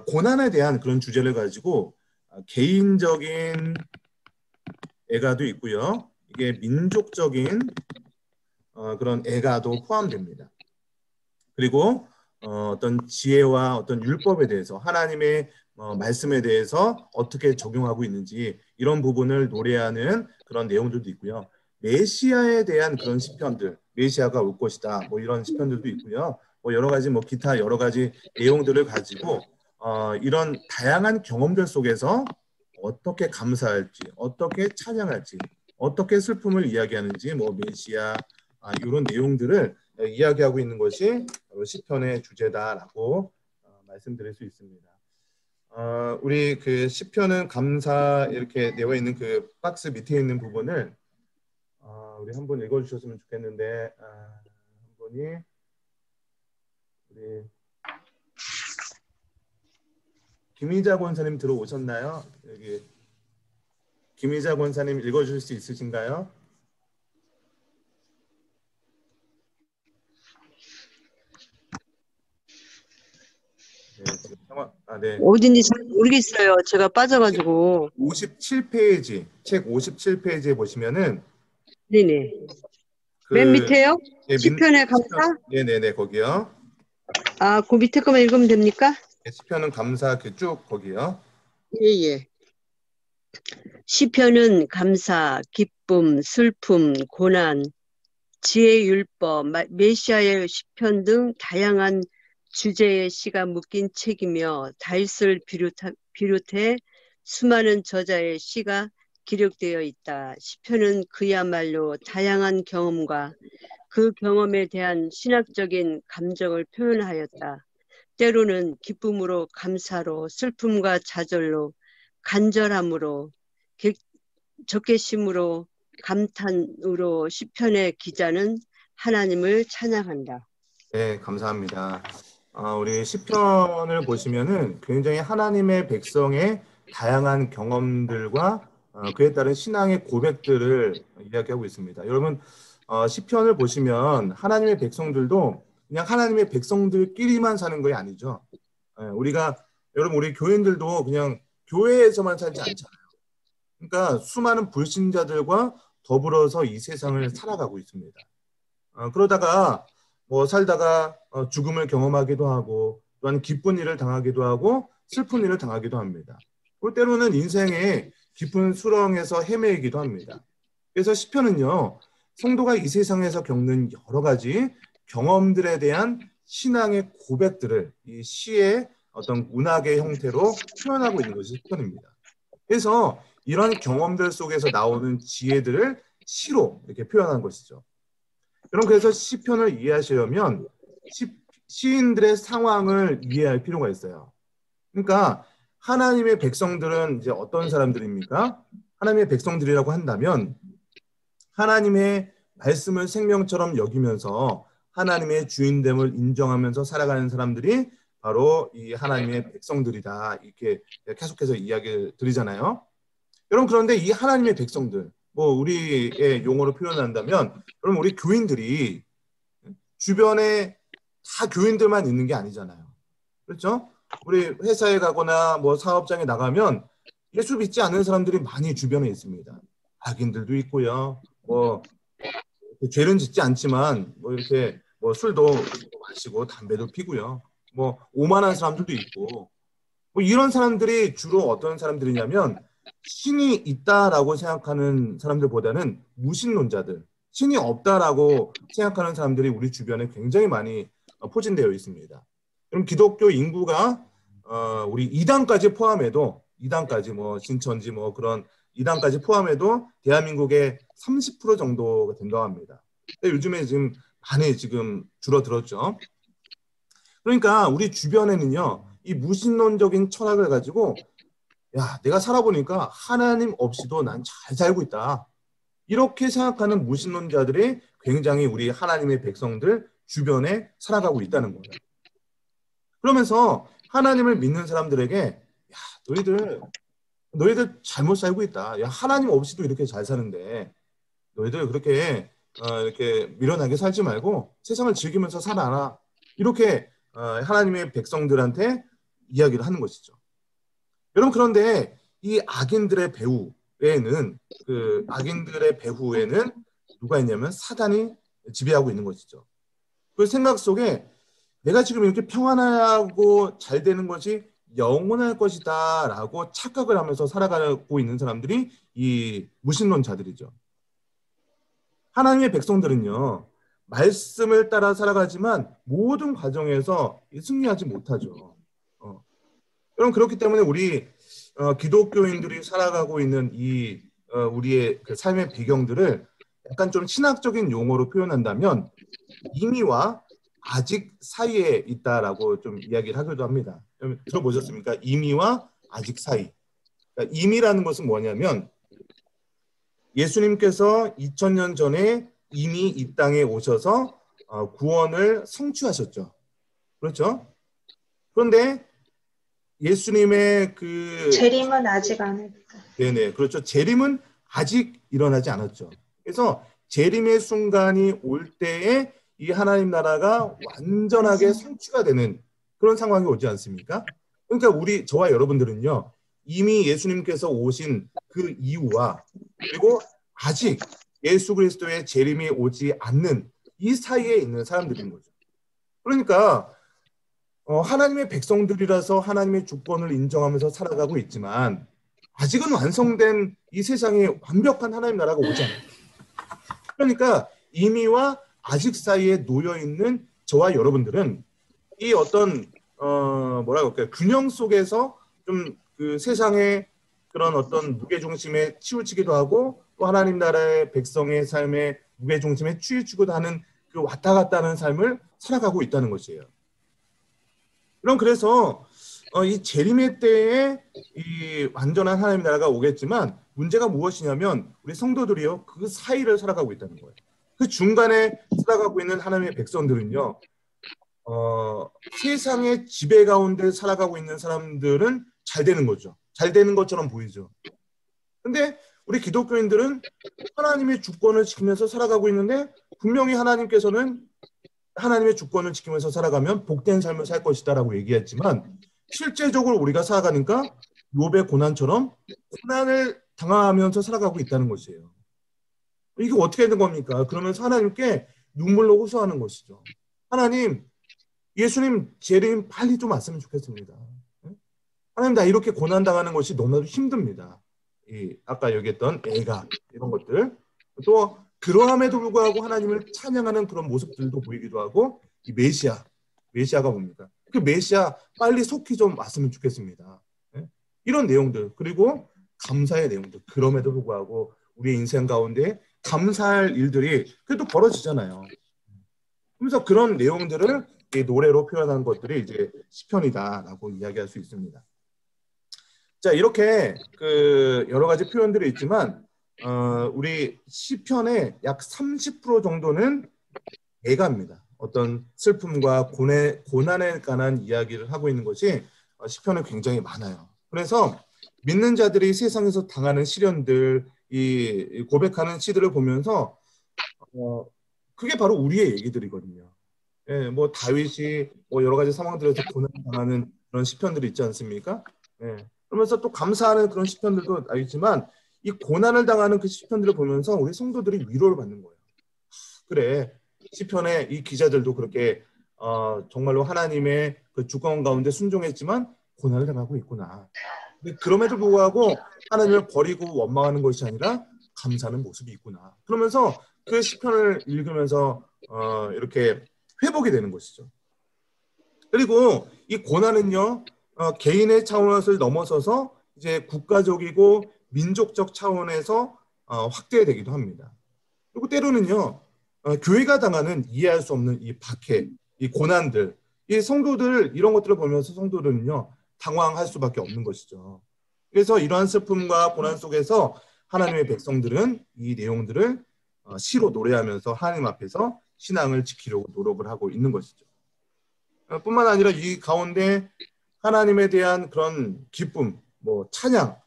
고난에 대한 그런 주제를 가지고 개인적인 애가도 있고요. 이게 민족적인 그런 애가도 포함됩니다. 그리고 어떤 지혜와 어떤 율법에 대해서 하나님의 말씀에 대해서 어떻게 적용하고 있는지 이런 부분을 노래하는 그런 내용들도 있고요. 메시아에 대한 그런 시편들, 메시아가 올 것이다, 뭐 이런 시편들도 있고요. 뭐 여러 가지 뭐 기타 여러 가지 내용들을 가지고 이런 다양한 경험들 속에서 어떻게 감사할지, 어떻게 찬양할지, 어떻게 슬픔을 이야기하는지, 뭐 메시아 이런 내용들을 이야기하고 있는 것이 시편의 주제다라고 말씀드릴 수 있습니다. 우리 그 시편은 감사 이렇게 되어 있는 그 박스 밑에 있는 부분을 우리 한번 읽어주셨으면 좋겠는데 한 분이 우리 김희자 권사님 들어오셨나요? 여기 김희자 권사님 읽어주실 수 있으신가요? 네. 어딘지 잘 모르겠어요. 제가 빠져가지고. 57페이지, 책 57페이지에 보시면은 네네. 맨 밑에요? 예, 시편의 감사? 네네네, 거기요. 아, 그 밑에 거만 읽으면 됩니까? 예, 시편은 감사 쭉 거기요. 예. 시편은 감사, 기쁨, 슬픔, 고난, 지혜 율법, 메시아의 시편 등 다양한 주제의 시가 묶인 책이며 다윗을 비롯해 수많은 저자의 시가 기록되어 있다. 시편은 그야말로 다양한 경험과 그 경험에 대한 신학적인 감정을 표현하였다. 때로는 기쁨으로, 감사로, 슬픔과 좌절로, 간절함으로, 적개심으로, 감탄으로 시편의 기자는 하나님을 찬양한다. 네, 감사합니다. 우리 시편을 보시면은 굉장히 하나님의 백성의 다양한 경험들과 그에 따른 신앙의 고백들을 이야기하고 있습니다. 여러분, 시편을 보시면 하나님의 백성들도 그냥 하나님의 백성들끼리만 사는 것이 아니죠. 여러분, 우리 교인들도 그냥 교회에서만 살지 않잖아요. 그러니까 수많은 불신자들과 더불어서 이 세상을 살아가고 있습니다. 그러다가 살다가 죽음을 경험하기도 하고 또한 기쁜 일을 당하기도 하고 슬픈 일을 당하기도 합니다. 그리고 때로는 인생의 깊은 수렁에서 헤매이기도 합니다. 그래서 시편은요, 성도가 이 세상에서 겪는 여러 가지 경험들에 대한 신앙의 고백들을 이 시의 어떤 문학의 형태로 표현하고 있는 것이 시편입니다. 그래서 이런 경험들 속에서 나오는 지혜들을 시로 이렇게 표현한 것이죠. 여러분, 그래서 시편을 이해하시려면 시인들의 상황을 이해할 필요가 있어요. 그러니까 하나님의 백성들은 이제 어떤 사람들입니까? 하나님의 백성들이라고 한다면 하나님의 말씀을 생명처럼 여기면서 하나님의 주인됨을 인정하면서 살아가는 사람들이 바로 이 하나님의 백성들이다. 이렇게 계속해서 이야기를 드리잖아요. 여러분, 그런데 이 하나님의 백성들, 우리의 용어로 표현한다면, 여러분, 우리 교인들이 주변에 다 교인들만 있는 게 아니잖아요. 그렇죠? 우리 회사에 가거나 사업장에 나가면 예수 믿지 않는 사람들이 많이 주변에 있습니다. 악인들도 있고요. 죄는 짓지 않지만 이렇게 술도 마시고 담배도 피고요. 오만한 사람들도 있고 이런 사람들이 주로 어떤 사람들이냐면 신이 있다라고 생각하는 사람들보다는 무신론자들, 신이 없다라고 생각하는 사람들이 우리 주변에 굉장히 많이 포진되어 있습니다. 그럼 기독교 인구가 우리 이단까지 포함해도 이단까지 신천지 그런 이단까지 포함해도 대한민국의 30% 정도가 된다고 합니다. 근데 요즘에 많이 줄어들었죠. 그러니까 우리 주변에는요, 이 무신론적인 철학을 가지고 내가 살아보니까 하나님 없이도 난 잘 살고 있다. 이렇게 생각하는 무신론자들이 굉장히 우리 하나님의 백성들 주변에 살아가고 있다는 거예요. 그러면서 하나님을 믿는 사람들에게 너희들 잘못 살고 있다. 하나님 없이도 이렇게 잘 사는데 너희들 그렇게 이렇게 미련하게 살지 말고 세상을 즐기면서 살아라. 이렇게 하나님의 백성들한테 이야기를 하는 것이죠. 여러분, 그런데 이 악인들의 배후에는 누가 있냐면 사단이 지배하고 있는 것이죠. 그 생각 속에 내가 지금 이렇게 평안하고 잘 되는 것이 영원할 것이다 라고 착각을 하면서 살아가고 있는 사람들이 이 무신론자들이죠. 하나님의 백성들은요, 말씀을 따라 살아가지만 모든 과정에서 승리하지 못하죠. 여러분, 그렇기 때문에 우리 기독교인들이 살아가고 있는 이 우리의 그 삶의 배경들을 약간 좀 신학적인 용어로 표현한다면 이미와 아직 사이에 있다라고 좀 이야기를 하기도 합니다. 들어보셨습니까? 이미와 아직 사이. 그러니까 이미라는 것은 뭐냐면 예수님께서 2000년 전에 이미 이 땅에 오셔서 구원을 성취하셨죠. 그렇죠? 그런데 예수님의 재림은 아직 안 했다. 네네, 그렇죠. 재림은 아직 일어나지 않았죠. 그래서 재림의 순간이 올 때에 이 하나님 나라가 완전하게 성취가 되는 그런 상황이 오지 않습니까? 그러니까 저와 여러분들은요, 이미 예수님께서 오신 그 이후와 그리고 아직 예수 그리스도의 재림이 오지 않는 이 사이에 있는 사람들인 거죠. 그러니까 하나님의 백성들이라서 하나님의 주권을 인정하면서 살아가고 있지만 아직은 완성된 이 세상에 완벽한 하나님 나라가 오지 않아요. 그러니까 이미와 아직 사이에 놓여 있는 저와 여러분들은 이 어떤 뭐라고 할까요? 균형 속에서 좀 그 세상의 그런 어떤 무게 중심에 치우치기도 하고 또 하나님 나라의 백성의 삶의 무게 중심에 치우치기도 하는 그 왔다 갔다 하는 삶을 살아가고 있다는 것이에요. 그럼 그래서 이 재림의 때에 이 완전한 하나님 나라가 오겠지만 문제가 무엇이냐면 우리 성도들이요 그 사이를 살아가고 있다는 거예요. 그 중간에 살아가고 있는 하나님의 백성들은요 세상의 지배 가운데 살아가고 있는 사람들은 잘 되는 거죠. 잘 되는 것처럼 보이죠. 근데 우리 기독교인들은 하나님의 주권을 지키면서 살아가고 있는데 분명히 하나님께서는 하나님의 주권을 지키면서 살아가면 복된 삶을 살 것이다라고 얘기했지만 실제적으로 우리가 살아가니까 욥의 고난처럼 고난을 당하면서 살아가고 있다는 것이에요. 이게 어떻게 된 겁니까? 그러면서 하나님께 눈물로 호소하는 것이죠. 하나님, 예수님 재림 빨리 좀 왔으면 좋겠습니다. 하나님, 나 이렇게 고난당하는 것이 너무나도 힘듭니다. 아까 얘기했던 애가 이런 것들 또 그러함에도 불구하고 하나님을 찬양하는 그런 모습들도 보이기도 하고 이 메시아가 뭡니까? 그 메시아 빨리 속히 좀 왔으면 좋겠습니다. 이런 내용들 그리고 감사의 내용들 그럼에도 불구하고 우리 인생 가운데 감사할 일들이 그래도 벌어지잖아요. 그래서 그런 내용들을 이 노래로 표현한 것들이 이제 시편이다라고 이야기할 수 있습니다. 자 이렇게 그 여러 가지 표현들이 있지만 우리 시편의 약 30% 정도는 애가입니다. 어떤 슬픔과 고난에 관한 이야기를 하고 있는 것이 시편에 굉장히 많아요. 그래서 믿는 자들이 세상에서 당하는 시련들, 이 고백하는 시들을 보면서 그게 바로 우리의 얘기들이거든요. 예, 뭐 다윗이 뭐 여러 가지 상황들에서 고난당하는 그런 시편들이 있지 않습니까? 예. 그러면서 또 감사하는 그런 시편들도 있지만 이 고난을 당하는 그 시편들을 보면서 우리 성도들이 위로를 받는 거예요. 그래, 시편의 이 기자들도 그렇게 정말로 하나님의 그 주권 가운데 순종했지만 고난을 당하고 있구나. 근데 그럼에도 불구하고 하나님을 버리고 원망하는 것이 아니라 감사하는 모습이 있구나. 그러면서 그 시편을 읽으면서 이렇게 회복이 되는 것이죠. 그리고 이 고난은요 개인의 차원을 넘어서서 이제 국가적이고 민족적 차원에서 확대되기도 합니다. 그리고 때로는요 교회가 당하는 이해할 수 없는 이 박해, 이 고난들, 이 성도들 이런 것들을 보면서 성도들은요 당황할 수밖에 없는 것이죠. 그래서 이러한 슬픔과 고난 속에서 하나님의 백성들은 이 내용들을 시로 노래하면서 하나님 앞에서 신앙을 지키려고 노력을 하고 있는 것이죠. 뿐만 아니라 이 가운데 하나님에 대한 그런 기쁨, 뭐 찬양,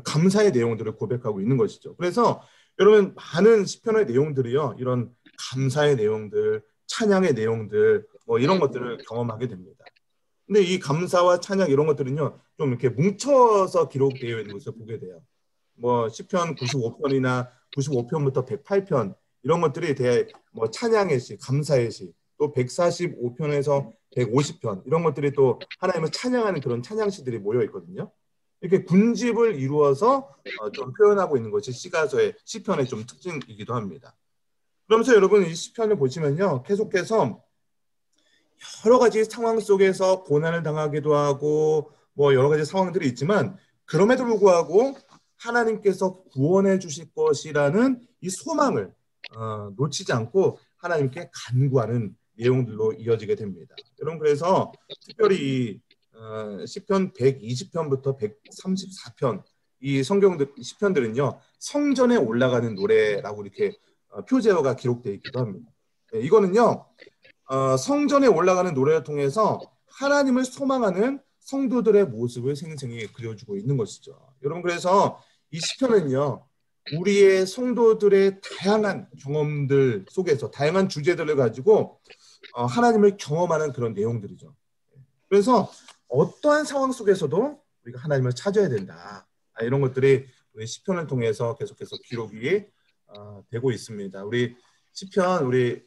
감사의 내용들을 고백하고 있는 것이죠. 그래서 여러분 많은 시편의 내용들이요, 이런 감사의 내용들, 찬양의 내용들, 뭐 이런 것들을 경험하게 됩니다. 근데 이 감사와 찬양 이런 것들은요, 좀 이렇게 뭉쳐서 기록되어 있는 것을 보게 돼요. 뭐 시편 95편이나 95편부터 108편 이런 것들이 뭐 찬양의 시, 감사의 시, 또 145편에서 150편 이런 것들이 또 하나님을 찬양하는 그런 찬양시들이 모여 있거든요. 이렇게 군집을 이루어서 좀 표현하고 있는 것이 시가서의 시편의 좀 특징이기도 합니다. 그러면서 여러분 이 시편을 보시면요, 계속해서 여러 가지 상황 속에서 고난을 당하기도 하고 뭐 여러 가지 상황들이 있지만 그럼에도 불구하고 하나님께서 구원해 주실 것이라는 이 소망을 놓치지 않고 하나님께 간구하는 내용들로 이어지게 됩니다. 여러분 그래서 특별히 시편 120편부터 134편 이 시편들은요 성전에 올라가는 노래라고 이렇게 표제어가 기록되어 있기도 합니다. 이거는요 성전에 올라가는 노래를 통해서 하나님을 소망하는 성도들의 모습을 생생히 그려주고 있는 것이죠. 여러분 그래서 이 시편은요 우리의 성도들의 다양한 경험들 속에서 다양한 주제들을 가지고 하나님을 경험하는 그런 내용들이죠. 그래서 어떠한 상황 속에서도 우리가 하나님을 찾아야 된다. 이런 것들이 우리 시편을 통해서 계속해서 기록이 되고 있습니다. 우리 시편 우리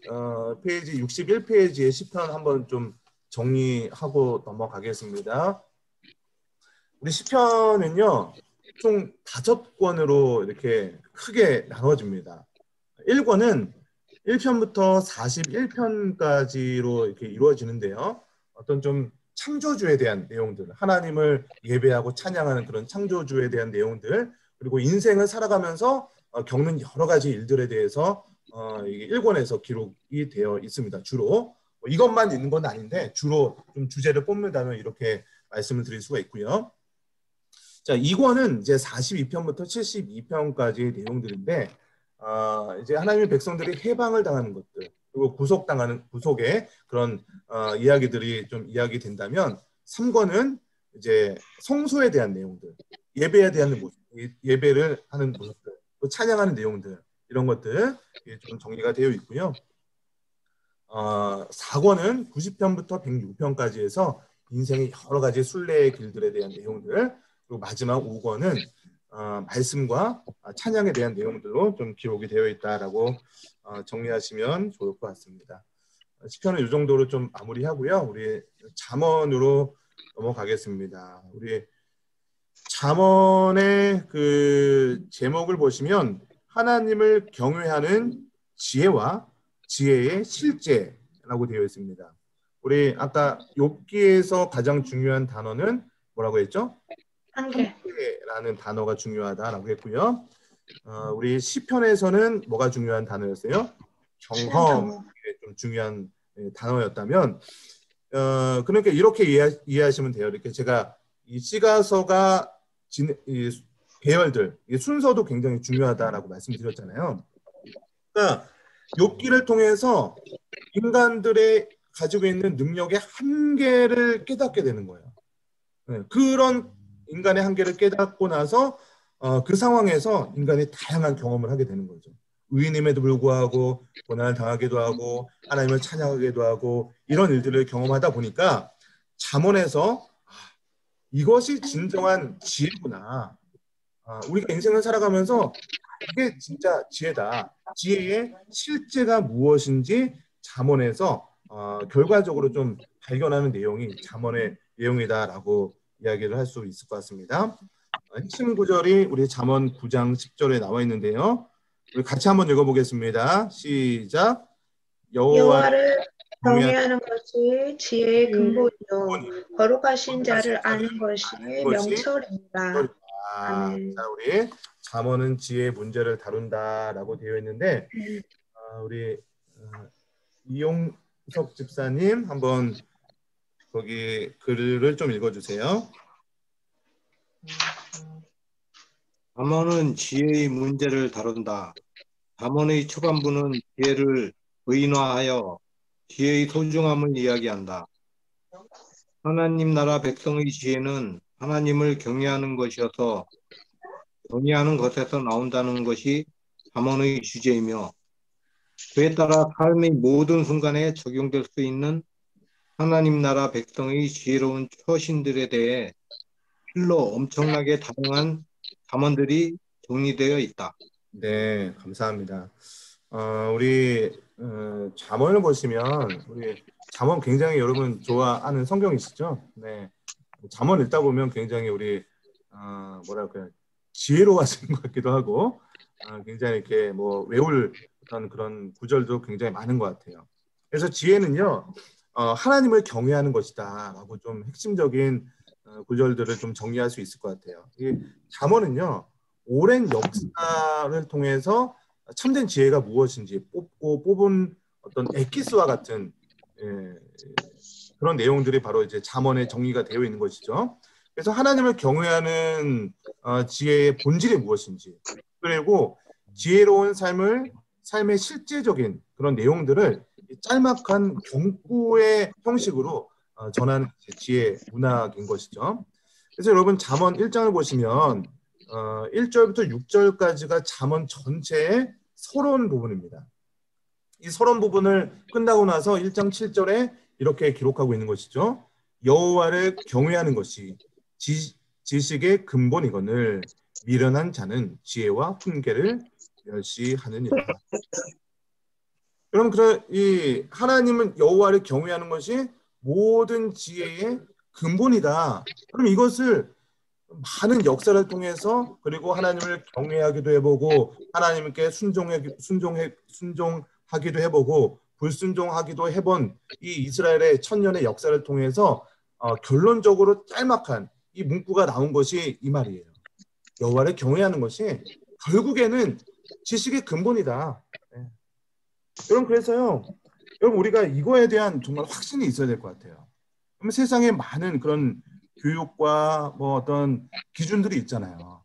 페이지 61페이지의 시편 한번 좀 정리하고 넘어가겠습니다. 우리 시편은요 총 5권으로 이렇게 크게 나눠집니다. 1권은 1편부터 41편까지로 이렇게 이루어지는데요. 어떤 좀 창조주에 대한 내용들, 하나님을 예배하고 찬양하는 그런 창조주에 대한 내용들, 그리고 인생을 살아가면서 겪는 여러 가지 일들에 대해서 이게 1권에서 기록이 되어 있습니다. 주로 이것만 있는 건 아닌데 주로 좀 주제를 뽑는다면 이렇게 말씀을 드릴 수가 있고요. 자, 2권은 이제 42편부터 72편까지의 내용들인데 이제 하나님의 백성들이 해방을 당하는 것들, 그리고 구속의 그런 이야기들이 좀 이야기된다면 3권은 이제 성소에 대한 내용들, 예배에 대한 모습, 예배를 하는 모습들, 또 찬양하는 내용들, 이런 것들 좀 정리가 되어 있고요. 4권은 90편부터 106편까지 해서 인생의 여러 가지 순례의 길들에 대한 내용들, 그리고 마지막 5권은 말씀과 찬양에 대한 내용들로 좀 기록이 되어 있다라고 정리하시면 좋을 것 같습니다. 시편은 이 정도로 좀 마무리하고요. 우리 잠언으로 넘어가겠습니다. 우리 잠언의 그 제목을 보시면 하나님을 경외하는 지혜와 지혜의 실제라고 되어 있습니다. 우리 아까 욥기에서 가장 중요한 단어는 뭐라고 했죠? 한계라는 단어가 중요하다라고 했고요. 우리 시편에서는 뭐가 중요한 단어였어요? 경험이 좀 중요한 단어였다면, 그러니까 이렇게 이해하시면 돼요. 이렇게 제가 이 시가서가 이 계열들, 이 순서도 굉장히 중요하다라고 말씀드렸잖아요. 그러니까 욥기를 통해서 인간들의 가지고 있는 능력의 한계를 깨닫게 되는 거예요. 그런 인간의 한계를 깨닫고 나서 그 상황에서 인간이 다양한 경험을 하게 되는 거죠. 의인임에도 불구하고 고난을 당하기도 하고 하나님을 찬양하기도 하고 이런 일들을 경험하다 보니까 잠언에서 이것이 진정한 지혜구나. 우리가 인생을 살아가면서 이게 진짜 지혜다. 지혜의 실제가 무엇인지 잠언에서 결과적으로 좀 발견하는 내용이 잠언의 내용이다라고 이야기를 할 수 있을 것 같습니다. 핵심 구절이 우리 잠언 9장 10절에 나와 있는데요. 우리 같이 한번 읽어보겠습니다. 시작. 여호와를 경외하는 것이 지혜의 근본이요 거룩하신 자를 아는 것이 명철입니다. 아멘. 자, 우리 잠언은 지혜의 문제를 다룬다라고 되어 있는데 우리 이용석 집사님 한번 거기 글을 좀 읽어주세요. 잠언은 지혜의 문제를 다룬다. 잠언의 초반부는 지혜를 의인화하여 지혜의 소중함을 이야기한다. 하나님 나라 백성의 지혜는 하나님을 경외하는 것이어서 경외하는 것에서 나온다는 것이 잠언의 주제이며 그에 따라 삶의 모든 순간에 적용될 수 있는 하나님 나라 백성의 지혜로운 처신들에 대해 필로 엄청나게 다양한 잠언들이 정리되어 있다. 네, 감사합니다. 우리 잠언을 보시면 우리 잠언 굉장히 여러분 좋아하는 성경이시죠? 네, 잠언 읽다 보면 굉장히 우리 뭐랄까요, 지혜로워지는 것 같기도 하고 굉장히 이렇게 뭐 외울 어떤 그런 구절도 굉장히 많은 것 같아요. 그래서 지혜는요, 하나님을 경외하는 것이다라고 좀 핵심적인 구절들을 좀 정리할 수 있을 것 같아요. 이 잠언은요, 오랜 역사를 통해서 참된 지혜가 무엇인지 뽑은 어떤 엑기스와 같은 그런 내용들이 바로 이제 잠언에 정리가 되어 있는 것이죠. 그래서 하나님을 경외하는 지혜의 본질이 무엇인지, 그리고 지혜로운 삶의 실제적인 그런 내용들을 짤막한 경고의 형식으로 전하는 지혜 문학인 것이죠. 그래서 여러분 잠언 1장을 보시면 1절부터 6절까지가 잠언 전체의 서론 부분입니다. 이 서론 부분을 끝나고 나서 1장 7절에 이렇게 기록하고 있는 것이죠. 여호와를 경외하는 것이 지식의 근본이거늘 미련한 자는 지혜와 훈계를 멸시하느니라. 여러분, 이 하나님은 여호와를 경외하는 것이 모든 지혜의 근본이다. 그럼 이것을 많은 역사를 통해서 그리고 하나님을 경외하기도 해보고 하나님께 순종하기도 해보고 불순종하기도 해본 이 이스라엘의 천년의 역사를 통해서 결론적으로 짤막한 이 문구가 나온 것이 이 말이에요. 여호와를 경외하는 것이 결국에는 지식의 근본이다. 네. 여러분, 그래서요, 여러분, 우리가 이거에 대한 정말 확신이 있어야 될 것 같아요. 그러면 세상에 많은 그런 교육과 뭐 어떤 기준들이 있잖아요.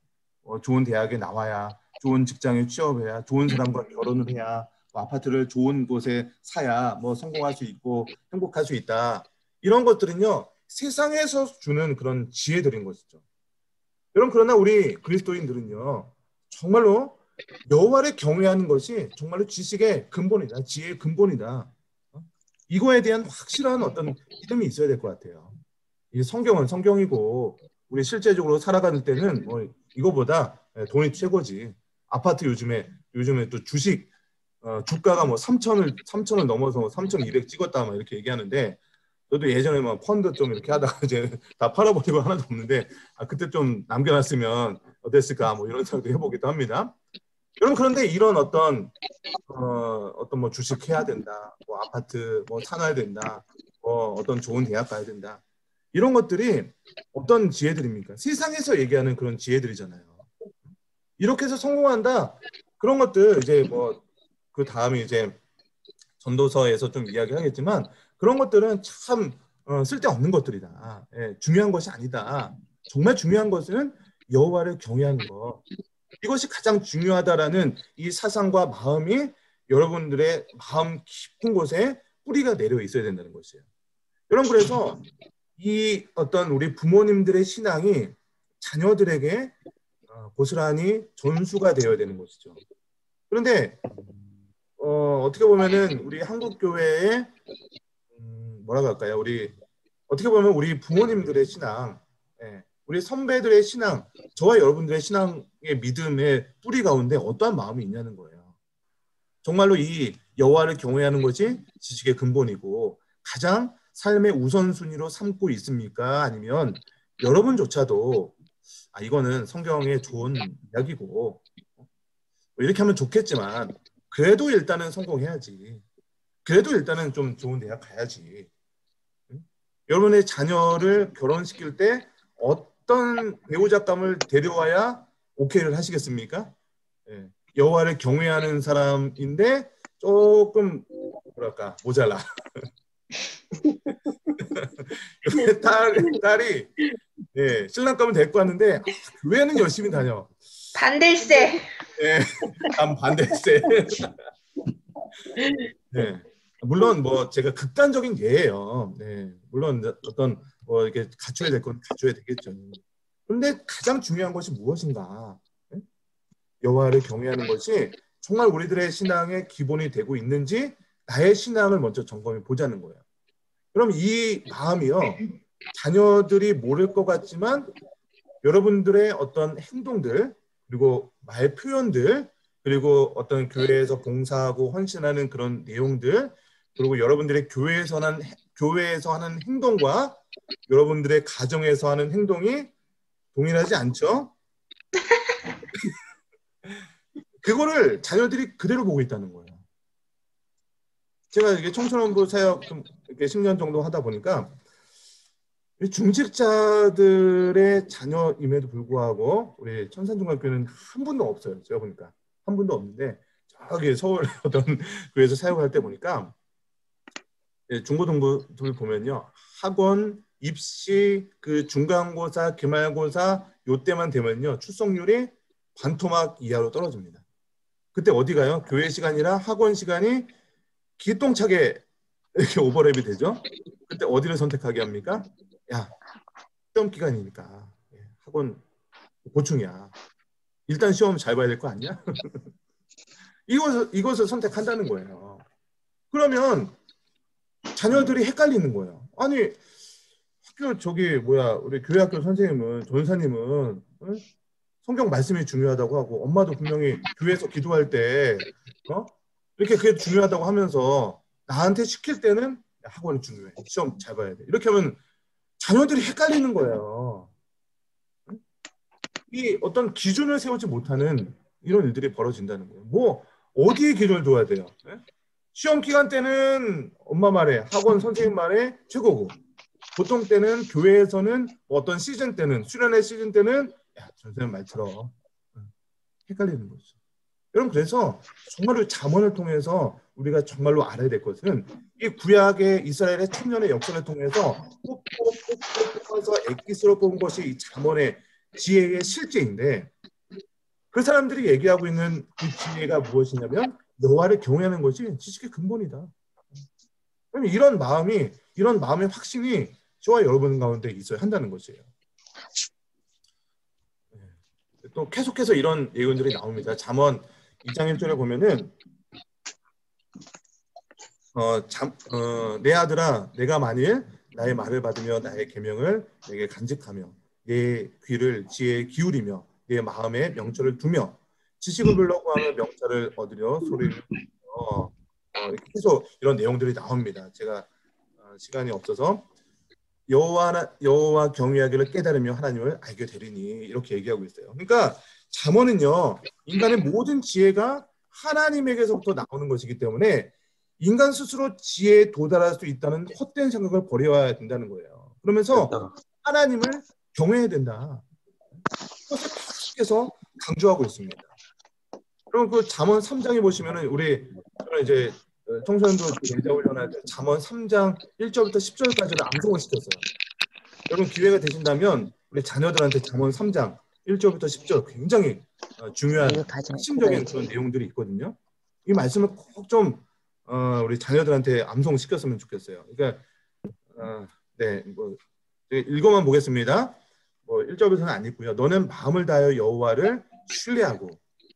좋은 대학에 나와야, 좋은 직장에 취업해야, 좋은 사람과 결혼을 해야, 뭐 아파트를 좋은 곳에 사야 뭐 성공할 수 있고 행복할 수 있다. 이런 것들은요, 세상에서 주는 그런 지혜들인 것이죠. 여러분, 그러나 우리 그리스도인들은요, 정말로 여호와를 경외하는 것이 정말로 지식의 근본이다, 지혜의 근본이다. 이거에 대한 확실한 어떤 믿음이 있어야 될 것 같아요. 이 성경은 성경이고 우리 실제적으로 살아가는 때는 뭐 이거보다 돈이 최고지. 아파트 요즘에 또 주식 주가가 뭐 3천을 넘어서 3,200 찍었다 막 이렇게 얘기하는데, 저도 예전에 막 펀드 좀 이렇게 하다가 이제 다 팔아버리고 하나도 없는데 그때 좀 남겨놨으면 어땠을까 뭐 이런 생각도 해보기도 합니다. 여러분, 그런데 이런 어떤 뭐 주식 해야 된다, 뭐 아파트 뭐 사놔야 된다, 뭐 어떤 좋은 대학 가야 된다, 이런 것들이 어떤 지혜들입니까? 세상에서 얘기하는 그런 지혜들이잖아요. 이렇게 해서 성공한다, 그런 것들 이제 뭐 그 다음에 이제 전도서에서 좀 이야기하겠지만 그런 것들은 참 쓸데없는 것들이다. 중요한 것이 아니다. 정말 중요한 것은 여호와를 경외하는 것. 이것이 가장 중요하다라는 이 사상과 마음이 여러분들의 마음 깊은 곳에 뿌리가 내려 있어야 된다는 것이에요. 여러분, 그래서 이 어떤 우리 부모님들의 신앙이 자녀들에게 고스란히 전수가 되어야 되는 것이죠. 그런데 어떻게 보면은 우리 한국 교회의 뭐라고 할까요? 우리 어떻게 보면 우리 부모님들의 신앙, 우리 선배들의 신앙, 저와 여러분들의 신앙의 믿음의 뿌리 가운데 어떠한 마음이 있냐는 거예요. 정말로 이 여호와를 경외하는 것이 지식의 근본이고 가장 삶의 우선순위로 삼고 있습니까? 아니면 여러분조차도 이거는 성경의 좋은 이야기고 이렇게 하면 좋겠지만 그래도 일단은 성공해야지, 그래도 일단은 좀 좋은 대학 가야지, 여러분의 자녀를 결혼시킬 때 어떤 배우자감을 데려와야 오케이를 하시겠습니까? 여호와를 경외하는 사람인데 조금 뭐랄까 모자라. 딸이 신랑감을 데리고 왔는데 교회는 열심히 다녀. 반댈세. 반댈세. 물론 뭐 제가 극단적인 예예요. 물론 어떤 뭐 이렇게 갖춰야 될 건 갖춰야 되겠죠. 그런데 가장 중요한 것이 무엇인가? 여호와를 경외하는 것이 정말 우리들의 신앙의 기본이 되고 있는지 나의 신앙을 먼저 점검해 보자는 거예요. 그럼 이 마음이요, 자녀들이 모를 것 같지만 여러분들의 어떤 행동들 그리고 말 표현들 그리고 어떤 교회에서 봉사하고 헌신하는 그런 내용들 그리고 여러분들의 교회에서 하는 행동과 여러분들의 가정에서 하는 행동이 동일하지 않죠? 그거를 자녀들이 그대로 보고 있다는 거예요. 제가 이게 청소년부 사역 좀 이렇게 10년 정도 하다 보니까 중직자들의 자녀임에도 불구하고 우리 천산중학교는 한 분도 없어요. 제가 보니까 한 분도 없는데 저기 서울 어떤 교회에서 사역할 때 보니까 중고등부들 보면요, 학원, 입시, 그 중간고사, 기말고사 요때만 되면요 출석률이 반토막 이하로 떨어집니다. 그때 어디 가요? 교회 시간이랑 학원 시간이 기똥차게 이렇게 오버랩이 되죠. 그때 어디를 선택하게 합니까? 야, 시험 기간이니까 학원 보충이야. 일단 시험 잘 봐야 될 거 아니야? 이것을 선택한다는 거예요. 그러면 자녀들이 헷갈리는 거예요. 아니 학교 우리 교회 학교 선생님은 전사님은 성경 말씀이 중요하다고 하고 엄마도 분명히 교회에서 기도할 때 이렇게 그게 중요하다고 하면서 나한테 시킬 때는 야, 학원이 중요해. 시험 잘 봐야 돼. 이렇게 하면 자녀들이 헷갈리는 거예요. 이 어떤 기준을 세우지 못하는 이런 일들이 벌어진다는 거예요. 뭐 어디에 기준을 둬야 돼요? 시험 기간 때는 엄마 말에 학원 선생님 말에 최고고 보통 때는 교회에서는 어떤 시즌 때는 수련회 시즌 때는 야, 선생님 말 들어. 헷갈리는 거죠. 여러분 그래서 정말로 잠언을 통해서 우리가 정말로 알아야 될 것은 이 구약의 이스라엘의 천년의 역사를 통해서 뽑아서 엑기스로 뽑은 것이 이 잠언의 지혜의 실제인데 그 사람들이 얘기하고 있는 그 지혜가 무엇이냐면 여호와를 경외하는 것이 지식의 근본이다. 그럼 이런 마음의 확신이 저와 여러분 가운데 있어야 한다는 것이에요. 또 계속해서 이런 예언들이 나옵니다. 잠언 2장 1절에 보면은 내 아들아 내가 만일 나의 말을 받으며 나의 계명을 내게 간직하며 내 귀를 지혜에 기울이며 내 마음에 명철을 두며 지식을 불러 구하며 명철을 얻으려 소리를 부르며 계속 이런 내용들이 나옵니다. 제가 시간이 없어서 여호와 경외하기를 깨달으며 하나님을 알게 되리니 이렇게 얘기하고 있어요. 그러니까 잠언은요 인간의 모든 지혜가 하나님에게서부터 나오는 것이기 때문에 인간 스스로 지혜에 도달할 수 있다는 헛된 생각을 버려야 된다는 거예요. 그러면서 하나님을 경외해야 된다. 그것을 계속해서 강조하고 있습니다. 그럼 그 잠언 3장에 보시면은 저는 이제 청소년도 예자 훈련할 때 잠언 3장 1절부터 10절까지를 암송을 시켰어요. 여러분 기회가 되신다면 우리 자녀들한테 잠언 3장 1절부터 10절 굉장히 중요한 핵심적인 그런 내용들이 있거든요. 이 말씀을 꼭 좀 우리 자녀들한테 암송시켰으면 좋겠어요. 그러니까 네, 뭐 읽어만 보겠습니다. 뭐 1절부터는 안 읽고요. 너는 마음을 다하여 여호와를 신뢰하고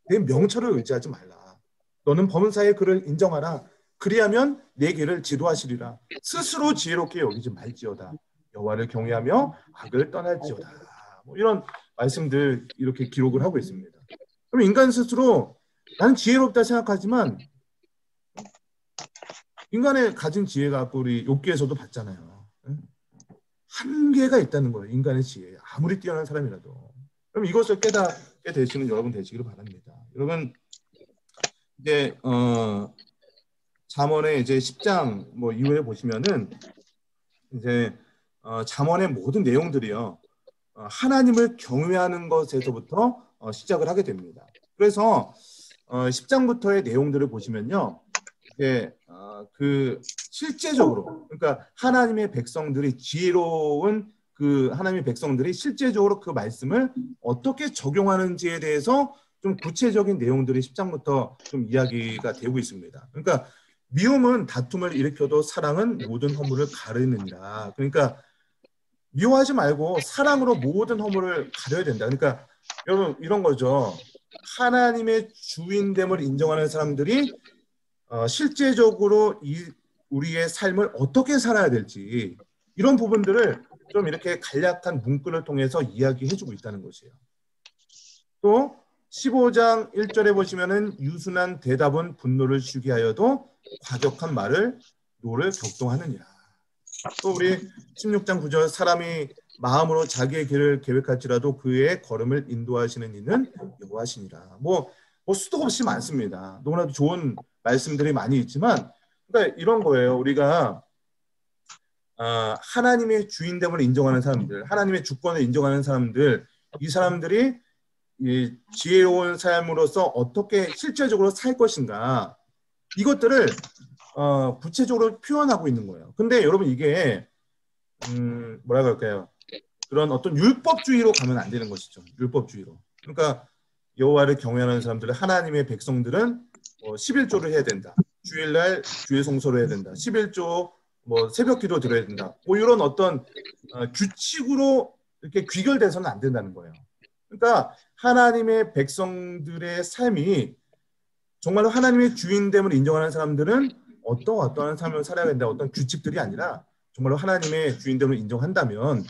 내 명철을 의지하지 말라. 너는 범사의 그를 인정하라. 그리하면 내 길을 지도하시리라. 스스로 지혜롭게 여기지 말지어다. 여호와를 경외하며 악을 떠날지어다. 뭐 이런 말씀들 이렇게 기록을 하고 있습니다. 그럼 인간 스스로 나는 지혜롭다 생각하지만 인간의 가진 지혜가 우리 욥기에서도 봤잖아요. 한계가 있다는 거예요. 인간의 지혜에 아무리 뛰어난 사람이라도. 그럼 이것을 깨닫게 되시는 여러분 되시기를 바랍니다. 여러분 이제 잠언의 이제 10장 뭐 이후에 보시면은 이제 잠언의 모든 내용들이요 하나님을 경외하는 것에서부터 시작을 하게 됩니다. 그래서 10장부터의 내용들을 보시면요 이제 그 실제적으로 그러니까 하나님의 백성들이 지혜로운 그 하나님의 백성들이 실제적으로 그 말씀을 어떻게 적용하는지에 대해서 좀 구체적인 내용들이 10장부터 좀 이야기가 되고 있습니다. 그러니까 미움은 다툼을 일으켜도 사랑은 모든 허물을 가르느니라. 그러니까 미워하지 말고 사랑으로 모든 허물을 가려야 된다. 그러니까 여러분 이런 거죠. 하나님의 주인됨을 인정하는 사람들이 실제적으로 우리의 삶을 어떻게 살아야 될지 이런 부분들을 좀 이렇게 간략한 문구를 통해서 이야기해주고 있다는 것이에요. 또 15장 1절에 보시면은 유순한 대답은 분노를 쉬게 하여도 과격한 말을 노를 격동하느니라. 또 우리 16장 9절 사람이 마음으로 자기의 길을 계획할지라도 그의 걸음을 인도하시는 이는 여호와시니라. 뭐 수도 없이 많습니다. 너무나도 좋은 말씀들이 많이 있지만 그러니까 이런 거예요. 우리가 하나님의 주인됨을 인정하는 사람들, 하나님의 주권을 인정하는 사람들, 이 사람들이 이 지혜로운 삶으로서 어떻게 실제적으로 살 것인가 이것들을 구체적으로 표현하고 있는 거예요. 근데 여러분 이게 뭐라 그럴까요? 그런 어떤 율법주의로 가면 안 되는 것이죠. 율법주의로. 그러니까 여호와를 경외하는 사람들은 하나님의 백성들은 11조를 해야 된다. 주일날 주의 성소를 해야 된다. 11조 뭐 새벽기도 드려야 된다. 뭐 이런 어떤 규칙으로 이렇게 귀결돼서는 안 된다는 거예요. 그러니까 하나님의 백성들의 삶이 정말로 하나님의 주인됨을 인정하는 사람들은 어떠한 삶을 살아야 된다. 어떤 규칙들이 아니라 정말로 하나님의 주인됨을 인정한다면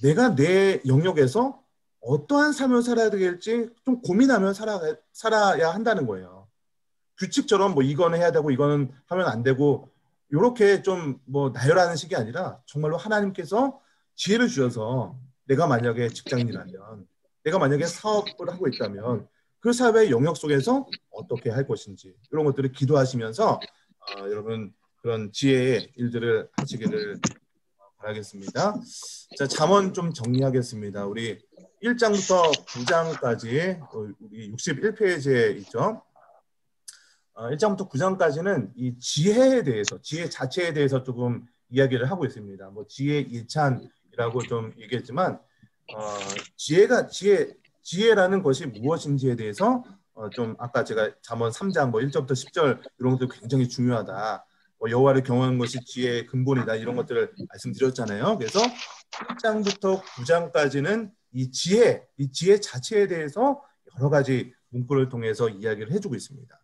내가 내 영역에서 어떠한 삶을 살아야 될지 좀 고민하며 살아야 한다는 거예요. 규칙처럼 뭐 이거는 해야 되고 이거는 하면 안 되고 이렇게 좀 뭐 나열하는 식이 아니라 정말로 하나님께서 지혜를 주셔서 내가 만약에 직장인이라면, 내가 만약에 사업을 하고 있다면 그 사업의 영역 속에서 어떻게 할 것인지 이런 것들을 기도하시면서 여러분 그런 지혜의 일들을 하시기를 바라겠습니다. 자, 잠언 좀 정리하겠습니다. 우리 1장부터 9장까지 우리 61페이지에 있죠. 1장부터 9장까지는 이 지혜에 대해서, 지혜 자체에 대해서 조금 이야기를 하고 있습니다. 뭐 지혜 일찬이라고 좀 얘기했지만 지혜라는 것이 무엇인지에 대해서 좀 아까 제가 잠언 3장 뭐 1절부터 10절 이런 것들 굉장히 중요하다. 여호와를 경외하는 것이 지혜의 근본이다. 이런 것들을 말씀드렸잖아요. 그래서 1장부터 9장까지는 이 지혜 자체에 대해서 여러 가지 문구를 통해서 이야기를 해주고 있습니다.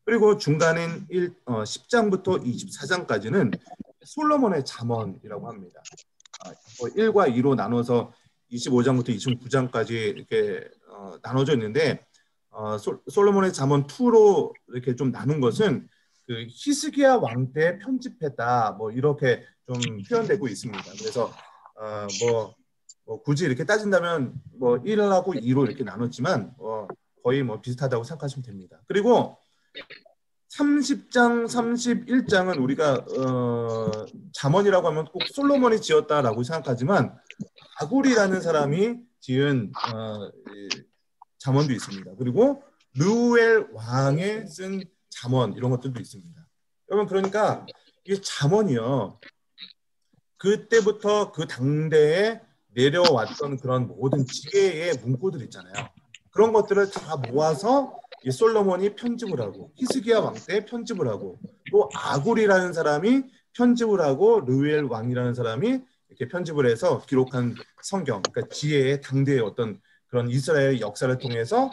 그리고 중간인 10장부터 24장까지는 솔로몬의 잠언이라고 합니다. 1과 2로 나눠서 25장부터 29장까지 이렇게 나눠져 있는데 솔로몬의 잠언 2로 이렇게 좀 나눈 것은 그 히스기야 왕 때 편집했다 뭐 이렇게 좀 표현되고 있습니다. 그래서 뭐 굳이 이렇게 따진다면 뭐 1하고 2로 이렇게 나눴지만 거의 뭐 비슷하다고 생각하시면 됩니다. 그리고 30장, 31장은 우리가 잠언이라고 하면 꼭 솔로몬이 지었다라고 생각하지만 아굴이라는 사람이 지은 잠언도 있습니다. 그리고 르우엘 왕의 쓴 잠언 이런 것들도 있습니다. 여러분 그러니까 이 잠언이요 그때부터 그 당대에 내려왔던 그런 모든 지혜의 문구들 있잖아요. 그런 것들을 다 모아서 이 솔로몬이 편집을 하고 히스기야 왕 때 편집을 하고 또 아굴이라는 사람이 편집을 하고 르우엘 왕이라는 사람이 이렇게 편집을 해서 기록한 성경, 그러니까 지혜의 당대의 어떤 그런 이스라엘 역사를 통해서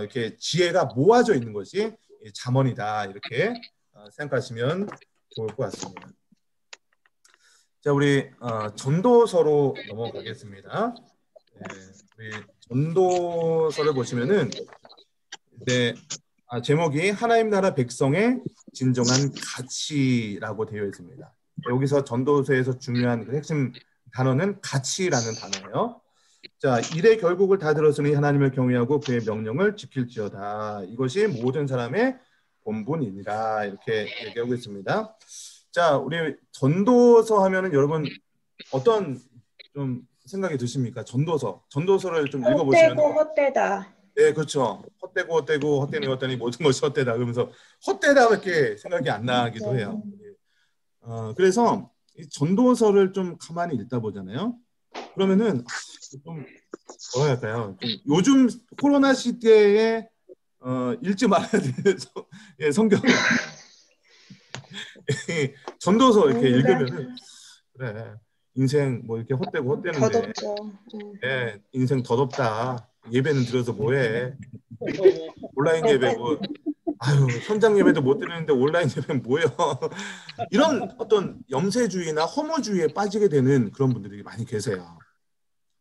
이렇게 지혜가 모아져 있는 것이 잠언이다 이렇게 생각하시면 좋을 것 같습니다. 자, 우리 전도서로 넘어가겠습니다. 우리 전도서를 보시면은 제목이 하나님 나라 백성의 진정한 가치라고 되어 있습니다. 여기서 전도서에서 중요한 그 핵심 단어는 가치라는 단어예요. 자, 일의 결국을 다 들었으니 하나님을 경외하고 그의 명령을 지킬지어다. 이것이 모든 사람의 본분이니라 이렇게 얘기하고 있습니다. 자, 우리 전도서 하면은 여러분 어떤 좀 생각이 드십니까? 전도서를 좀 읽어보시면 헛되다. 네, 그렇죠. 헛되니 모든 것이 헛되다. 그러면서 헛되다밖에 생각이 안 나기도 해요. 그래서 이 전도서를 좀 가만히 읽다 보잖아요. 그러면은 좀 뭐라 할까요? 좀 요즘 코로나 시대에 읽지 말아야 되는 성경 전도서 이렇게 읽으면은 그래 인생 뭐 이렇게 헛되는데 더덥죠. 네, 인생 더덥다. 예배는 들어서 뭐해? 온라인 예배 뭐 아유 현장 예배도 못 드리는데 온라인 예배는 뭐예요? 이런 어떤 염세주의나 허무주의에 빠지게 되는 그런 분들이 많이 계세요.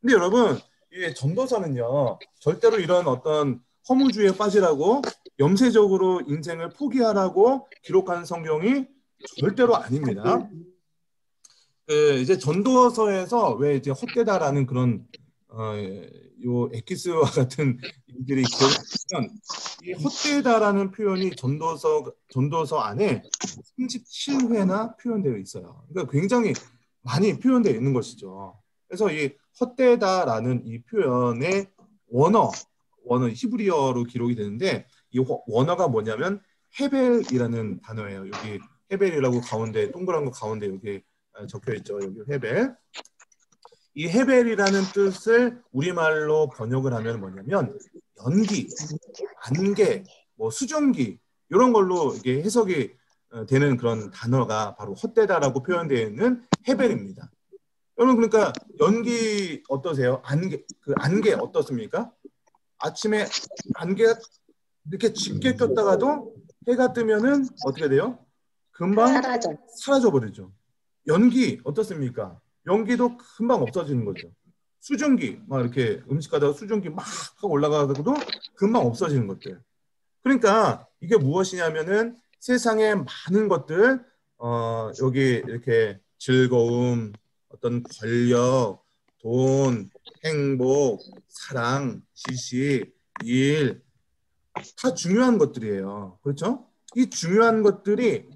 근데 여러분 이 전도서는요 절대로 이런 어떤 허무주의에 빠지라고 염세적으로 인생을 포기하라고 기록한 성경이 절대로 아닙니다. 이제 전도서에서 왜 이제 헛되다라는 그런 요 엑기스와 같은 일들이 기록되면 이 헛되다라는 표현이 전도서 안에 37회나 표현되어 있어요. 그러니까 굉장히 많이 표현되어 있는 것이죠. 그래서 이 헛되다라는 이 표현의 원어 히브리어로 기록이 되는데 이 원어가 뭐냐면 헤벨이라는 단어예요. 여기 헤벨이라고 가운데 동그란 거 가운데 여기 적혀 있죠. 여기 헤벨. 이 헤벨이라는 뜻을 우리말로 번역을 하면 뭐냐면 연기, 안개, 뭐 수증기 이런 걸로 이게 해석이 되는 그런 단어가 바로 헛되다라고 표현되어 있는 헤벨입니다. 여러분 그러니까 연기 어떠세요? 안개 어떻습니까? 아침에 안개가 이렇게 짙게 꼈다가도 해가 뜨면은 어떻게 돼요? 금방 사라져 버리죠. 연기 어떻습니까? 연기도 금방 없어지는 거죠. 수증기 막 이렇게 음식 가다가 수증기 막 하고 올라가도 금방 없어지는 것들. 그러니까 이게 무엇이냐면은 세상에 많은 것들 여기 이렇게 즐거움, 어떤 권력, 돈, 행복, 사랑, 지식, 일 다 중요한 것들이에요. 그렇죠? 이 중요한 것들이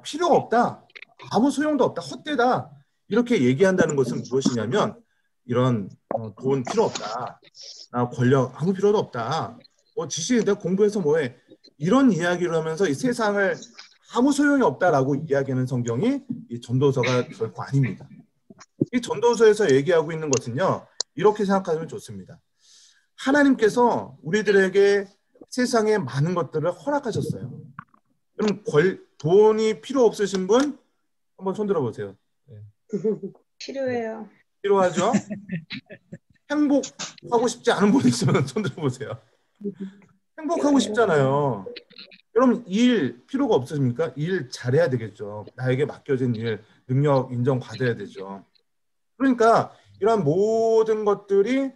필요가 없다. 아무 소용도 없다. 헛되다. 이렇게 얘기한다는 것은 무엇이냐면 이런 돈 필요 없다. 권력 아무 필요도 없다. 지식 내가 공부해서 뭐해. 이런 이야기를 하면서 이 세상을 아무 소용이 없다라고 이야기하는 성경이 이 전도서가 결코 아닙니다. 이 전도서에서 얘기하고 있는 것은요. 이렇게 생각하면 좋습니다. 하나님께서 우리들에게 세상에 많은 것들을 허락하셨어요. 그럼 돈이 필요 없으신 분 한번 손 들어보세요. 네. 필요해요. 필요하죠? 행복하고 싶지 않은 분 있으면 손 들어보세요. 행복하고 싶잖아요. 그럼 일 필요가 없으십니까? 일 잘해야 되겠죠. 나에게 맡겨진 일, 능력 인정받아야 되죠. 그러니까 이러한 모든 것들이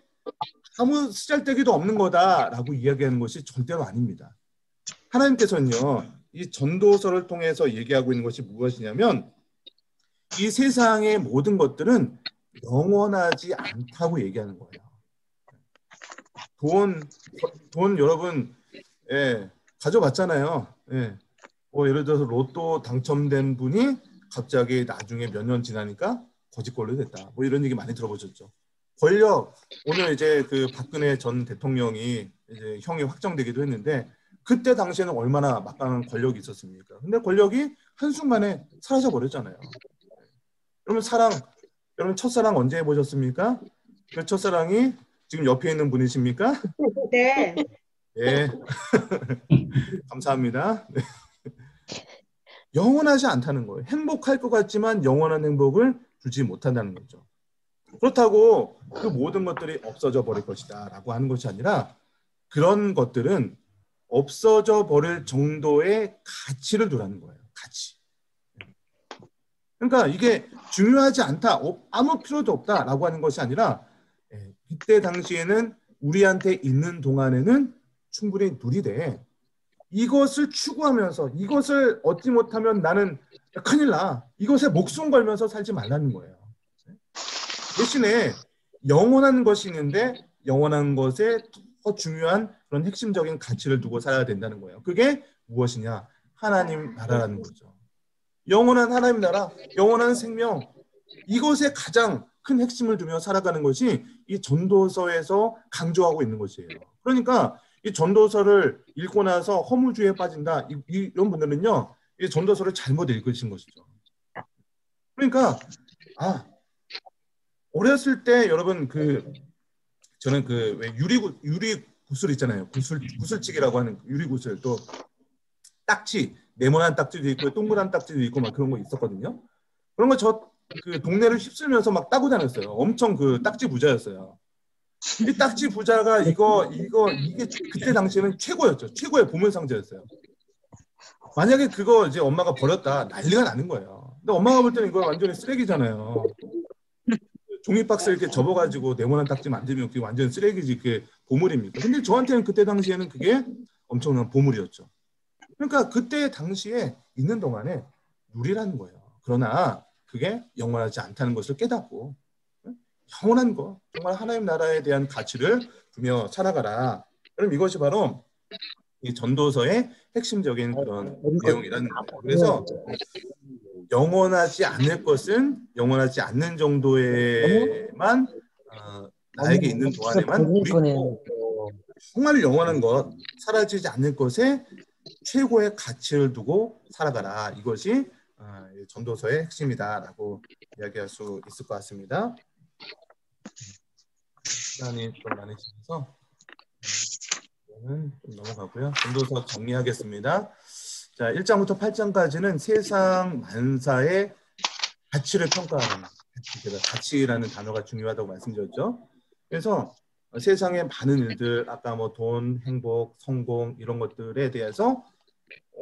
아무 쓰잘데기도 없는 거다라고 이야기하는 것이 절대로 아닙니다. 하나님께서는요. 이 전도서를 통해서 얘기하고 있는 것이 무엇이냐면 이 세상의 모든 것들은 영원하지 않다고 얘기하는 거예요. 돈 여러분 가져봤잖아요. 예를 들어서 로또 당첨된 분이 갑자기 나중에 몇 년 지나니까 거짓골로 됐다. 뭐 이런 얘기 많이 들어보셨죠. 권력 오늘 이제 그 박근혜 전 대통령이 이제 형이 확정되기도 했는데 그때 당시에는 얼마나 막강한 권력이 있었습니까? 근데 권력이 한순간에 사라져 버렸잖아요. 그러면 여러분 첫사랑 언제 해보셨습니까? 그 첫사랑이 지금 옆에 있는 분이십니까? 네. 네. 감사합니다. 네. 영원하지 않다는 거예요. 행복할 것 같지만 영원한 행복을 주지 못한다는 거죠. 그렇다고 그 모든 것들이 없어져 버릴 것이다 라고 하는 것이 아니라 그런 것들은 없어져 버릴 정도의 가치를 두라는 거예요. 가치. 그러니까 이게 중요하지 않다, 아무 필요도 없다라고 하는 것이 아니라 그때 당시에는 우리한테 있는 동안에는 충분히 누리되 이것을 추구하면서 이것을 얻지 못하면 나는 큰일 나. 이것에 목숨 걸면서 살지 말라는 거예요. 대신에 영원한 것이 있는데 영원한 것에 더 중요한 그런 핵심적인 가치를 두고 살아야 된다는 거예요. 그게 무엇이냐? 하나님 나라라는 거죠. 영원한 하나님 나라, 영원한 생명, 이것에 가장 큰 핵심을 두며 살아가는 것이 이 전도서에서 강조하고 있는 것이에요. 그러니까 이 전도서를 읽고 나서 허무주의에 빠진다. 이런 분들은요, 이 전도서를 잘못 읽으신 것이죠. 그러니까 어렸을 때 여러분 저는 왜 유리 구슬 있잖아요. 구슬치기라고 하는 유리 구슬 또 딱지 네모난 딱지도 있고 동그란 딱지도 있고 막 그런 거 있었거든요. 그런 거 그 동네를 휩쓸면서 막 따고 다녔어요. 엄청 그 딱지 부자였어요. 이 딱지 부자가 이게 그때 당시에는 최고였죠. 최고의 보물 상자였어요. 만약에 그거 이제 엄마가 버렸다 난리가 나는 거예요. 근데 엄마가 볼 때는 이거 완전히 쓰레기잖아요. 종이 박스 이렇게 접어가지고 네모난 딱지 만들면 그게 완전 쓰레기지 그게 보물입니까? 근데 저한테는 그때 당시에는 그게 엄청난 보물이었죠. 그러니까 그때 당시에 있는 동안에 누리라는 거예요. 그러나 그게 영원하지 않다는 것을 깨닫고 영원한 거, 정말 하나님 나라에 대한 가치를 두며 살아가라. 그럼 이것이 바로 이 전도서의 핵심적인 그런 내용이라는 거예요. 그래서 영원하지 않을 것은 영원하지 않는 정도에만 나에게 있는 동안에만 누리고 정말 영원한 것, 사라지지 않는 것에 최고의 가치를 두고 살아가라. 이것이 전도서의 핵심이다라고 이야기할 수 있을 것 같습니다. 시간이 좀 많이 지나서 이거는 좀 넘어가고요. 전도서 정리하겠습니다. 자, 1장부터 8장까지는 세상 만사의 가치를 평가하는 가치라는 단어가 중요하다고 말씀드렸죠. 그래서 세상의 많은 일들, 아까 뭐 돈, 행복, 성공 이런 것들에 대해서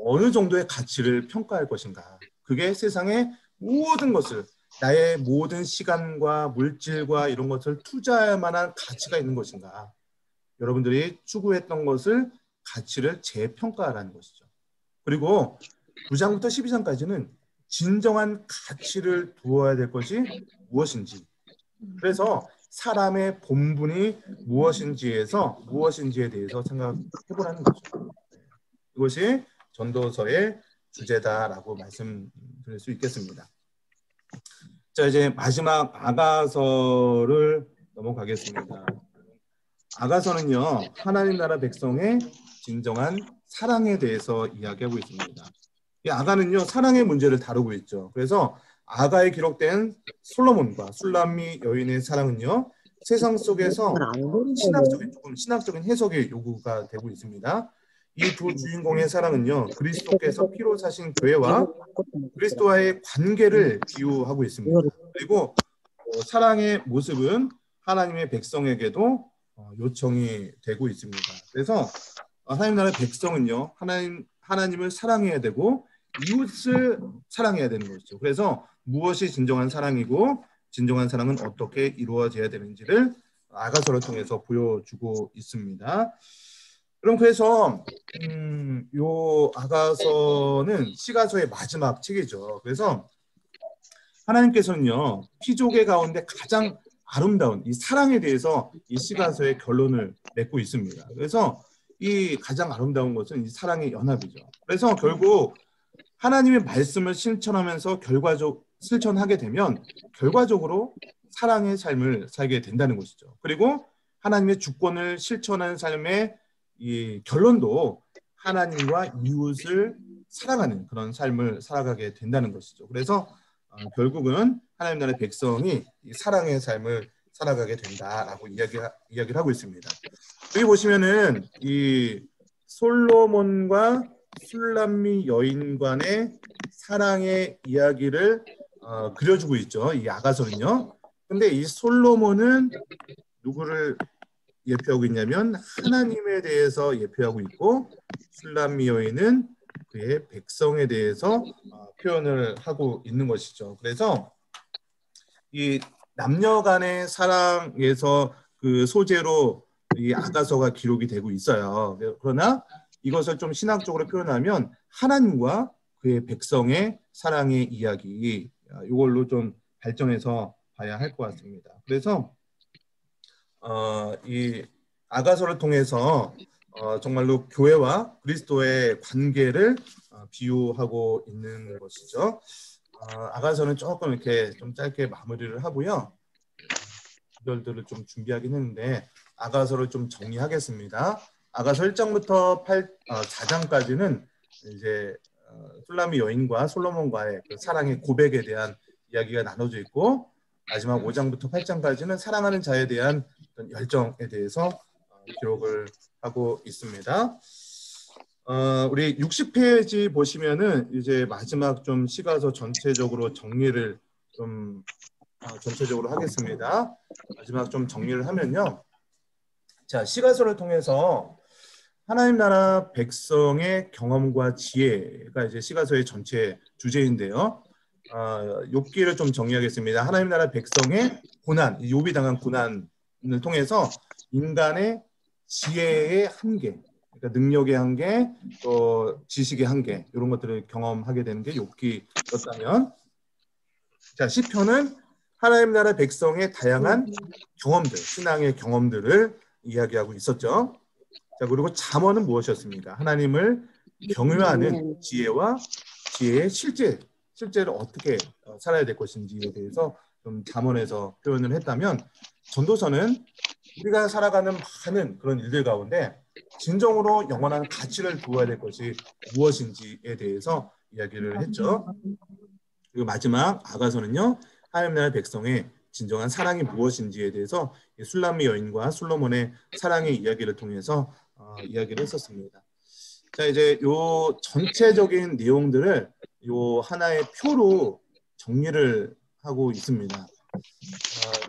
어느 정도의 가치를 평가할 것인가. 그게 세상의 모든 것을 나의 모든 시간과 물질과 이런 것을 투자할 만한 가치가 있는 것인가? 여러분들이 추구했던 것을 가치를 재평가하라는 것이죠. 그리고 9장부터 12장까지는 진정한 가치를 두어야 될 것이 무엇인지, 그래서 사람의 본분이 무엇인지에 대해서 생각해보라는 거죠. 이것이 전도서의 주제다라고 말씀드릴 수 있겠습니다. 자, 이제 마지막 아가서를 넘어가겠습니다. 아가서는요, 하나님 나라 백성의 진정한 사랑에 대해서 이야기하고 있습니다. 이 아가는요, 사랑의 문제를 다루고 있죠. 그래서 아가에 기록된 솔로몬과 술람미 여인의 사랑은요, 세상 속에서 신학적인 해석이 요구가 되고 있습니다. 이 두 주인공의 사랑은요, 그리스도께서 피로 사신 교회와 그리스도와의 관계를 비유하고 있습니다. 그리고 사랑의 모습은 하나님의 백성에게도 요청이 되고 있습니다. 그래서 하나님 나라의 백성은요, 하나님을 사랑해야 되고 이웃을 사랑해야 되는 것이죠. 그래서 무엇이 진정한 사랑이고 진정한 사랑은 어떻게 이루어져야 되는지를 아가서를 통해서 보여주고 있습니다. 그럼 그래서 요 아가서는 시가서의 마지막 책이죠. 그래서 하나님께서는요, 피조계 가운데 가장 아름다운 이 사랑에 대해서 이 시가서의 결론을 맺고 있습니다. 그래서 이 가장 아름다운 것은 이 사랑의 연합이죠. 그래서 결국 하나님의 말씀을 실천하면서 실천하게 되면 결과적으로 사랑의 삶을 살게 된다는 것이죠. 그리고 하나님의 주권을 실천하는 삶의 이 결론도 하나님과 이웃을 사랑하는 그런 삶을 살아가게 된다는 것이죠. 그래서 결국은 하나님 나라의 백성이 이 사랑의 삶을 살아가게 된다라고 이야기를 하고 있습니다. 여기 보시면은 이 솔로몬과 술람미 여인 간의 사랑의 이야기를 그려주고 있죠. 이 아가서는요. 근데 이 솔로몬은 누구를 예표하고 있냐면 하나님에 대해서 예표하고 있고, 술람미 여인은 그의 백성에 대해서 표현을 하고 있는 것이죠. 그래서 이 남녀 간의 사랑에서 그 소재로 이 아가서가 기록이 되고 있어요. 그러나 이것을 좀 신학적으로 표현하면 하나님과 그의 백성의 사랑의 이야기, 이걸로 좀 발전해서 봐야 할 것 같습니다. 그래서 이 아가서를 통해서 정말로 교회와 그리스도의 관계를 비유하고 있는 것이죠. 아가서는 조금 이렇게 좀 짧게 마무리를 하고요. 구절들을 좀 준비하긴 했는데 아가서를 좀 정리하겠습니다. 아가서 1장부터 4장까지는 이제 술람미 여인과 솔로몬과의 그 사랑의 고백에 대한 이야기가 나눠져 있고, 마지막 5장부터 8장까지는 사랑하는 자에 대한 어떤 열정에 대해서 기록을 하고 있습니다. 우리 60페이지 보시면은 이제 마지막 좀 시가서 전체적으로 정리를 좀 전체적으로 하겠습니다. 마지막 좀 정리를 하면요. 자, 시가서를 통해서 하나님 나라 백성의 경험과 지혜가 이제 시가서의 전체 주제인데요. 욥기를 좀 정리하겠습니다. 하나님 나라 백성의 고난, 욥이 당한 고난을 통해서 인간의 지혜의 한계, 그러니까 능력의 한계, 또 지식의 한계, 이런 것들을 경험하게 되는 게 욥기였다면, 자, 시편은 하나님 나라 백성의 다양한 경험들, 신앙의 경험들을 이야기하고 있었죠. 자, 그리고 잠언은 무엇이었습니까? 하나님을 경외하는 지혜와 지혜의 실제를 어떻게 살아야 될 것인지에 대해서 좀 잠언에서 표현을 했다면, 전도서는 우리가 살아가는 많은 그런 일들 가운데 진정으로 영원한 가치를 두어야 될 것이 무엇인지에 대해서 이야기를 했죠. 그리고 마지막 아가서는요, 하나님 나라 백성의 진정한 사랑이 무엇인지에 대해서 술람미 여인과 솔로몬의 사랑의 이야기를 통해서 이야기를 했었습니다. 자, 이제 요 전체적인 내용들을 요 하나의 표로 정리를 하고 있습니다.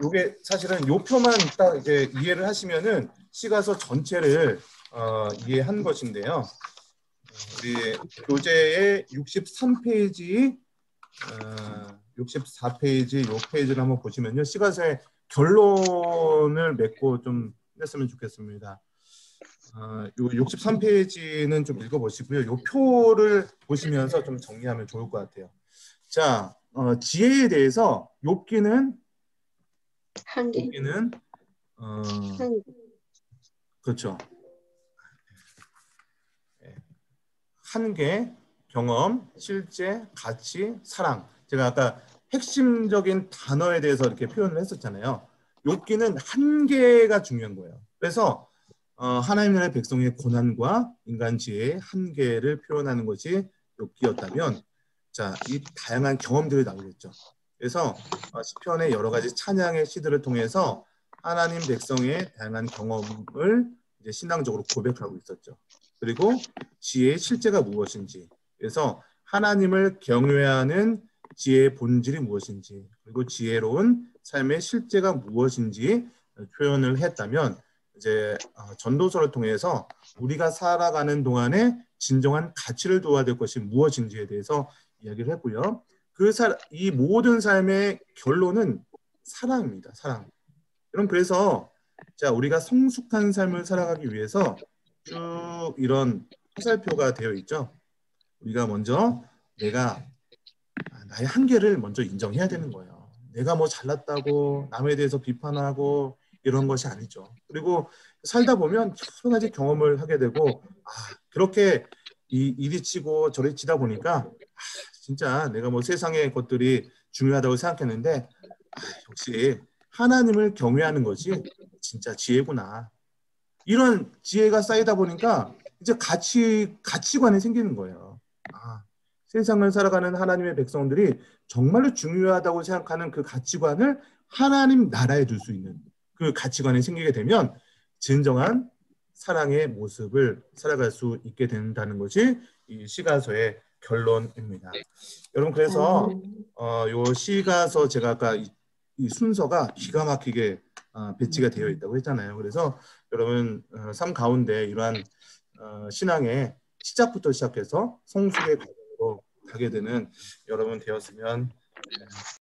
요게 사실은 요 표만 딱 이제 이해를 하시면은 시가서 전체를 이해한 것인데요. 우리 교재의 63페이지 64페이지 요 페이지를 한번 보시면요. 시가서의 결론을 맺고 좀 했으면 좋겠습니다. 요 63페이지는 좀 읽어보시고요. 요 표를 보시면서 좀 정리하면 좋을 것 같아요. 자, 지혜에 대해서 욥기는 그렇죠. 한계, 경험, 실제, 가치, 사랑. 제가 아까 핵심적인 단어에 대해서 이렇게 표현을 했었잖아요. 욥기는 한계가 중요한 거예요. 그래서 하나님 나라의 백성의 고난과 인간 지혜의 한계를 표현하는 것이 욥기였다면, 자, 이 다양한 경험들이 나오겠죠. 그래서 시편의 여러 가지 찬양의 시들을 통해서 하나님 백성의 다양한 경험을 이제 신앙적으로 고백하고 있었죠. 그리고 지혜의 실제가 무엇인지, 그래서 하나님을 경외하는 지혜의 본질이 무엇인지, 그리고 지혜로운 삶의 실제가 무엇인지 표현을 했다면, 이제 전도서를 통해서 우리가 살아가는 동안에 진정한 가치를 둬야 될 것이 무엇인지에 대해서 이야기를 했고요. 이 모든 삶의 결론은 사랑입니다. 사랑. 여러분, 그래서 자, 우리가 성숙한 삶을 살아가기 위해서 쭉 이런 화살표가 되어 있죠. 우리가 먼저 나의 한계를 먼저 인정해야 되는 거예요. 내가 뭐 잘났다고 남에 대해서 비판하고 이런 것이 아니죠. 그리고 살다 보면 여러 가지 경험을 하게 되고, 그렇게 이리 치고 저리 치다 보니까 진짜 내가 뭐 세상의 것들이 중요하다고 생각했는데 역시 하나님을 경외하는 것이 진짜 지혜구나. 이런 지혜가 쌓이다 보니까 이제 가치관이 생기는 거예요. 세상을 살아가는 하나님의 백성들이 정말로 중요하다고 생각하는 그 가치관을 하나님 나라에 둘 수 있는 그 가치관이 생기게 되면 진정한 사랑의 모습을 살아갈 수 있게 된다는 것이 이 시가서의 결론입니다. 여러분, 그래서 요 시가서 제가 아까 이 순서가 기가 막히게 배치가 되어 있다고 했잖아요. 그래서 여러분 삶 가운데 이러한 신앙의 시작부터 시작해서 성숙의 과정으로 가게 되는 여러분 되었으면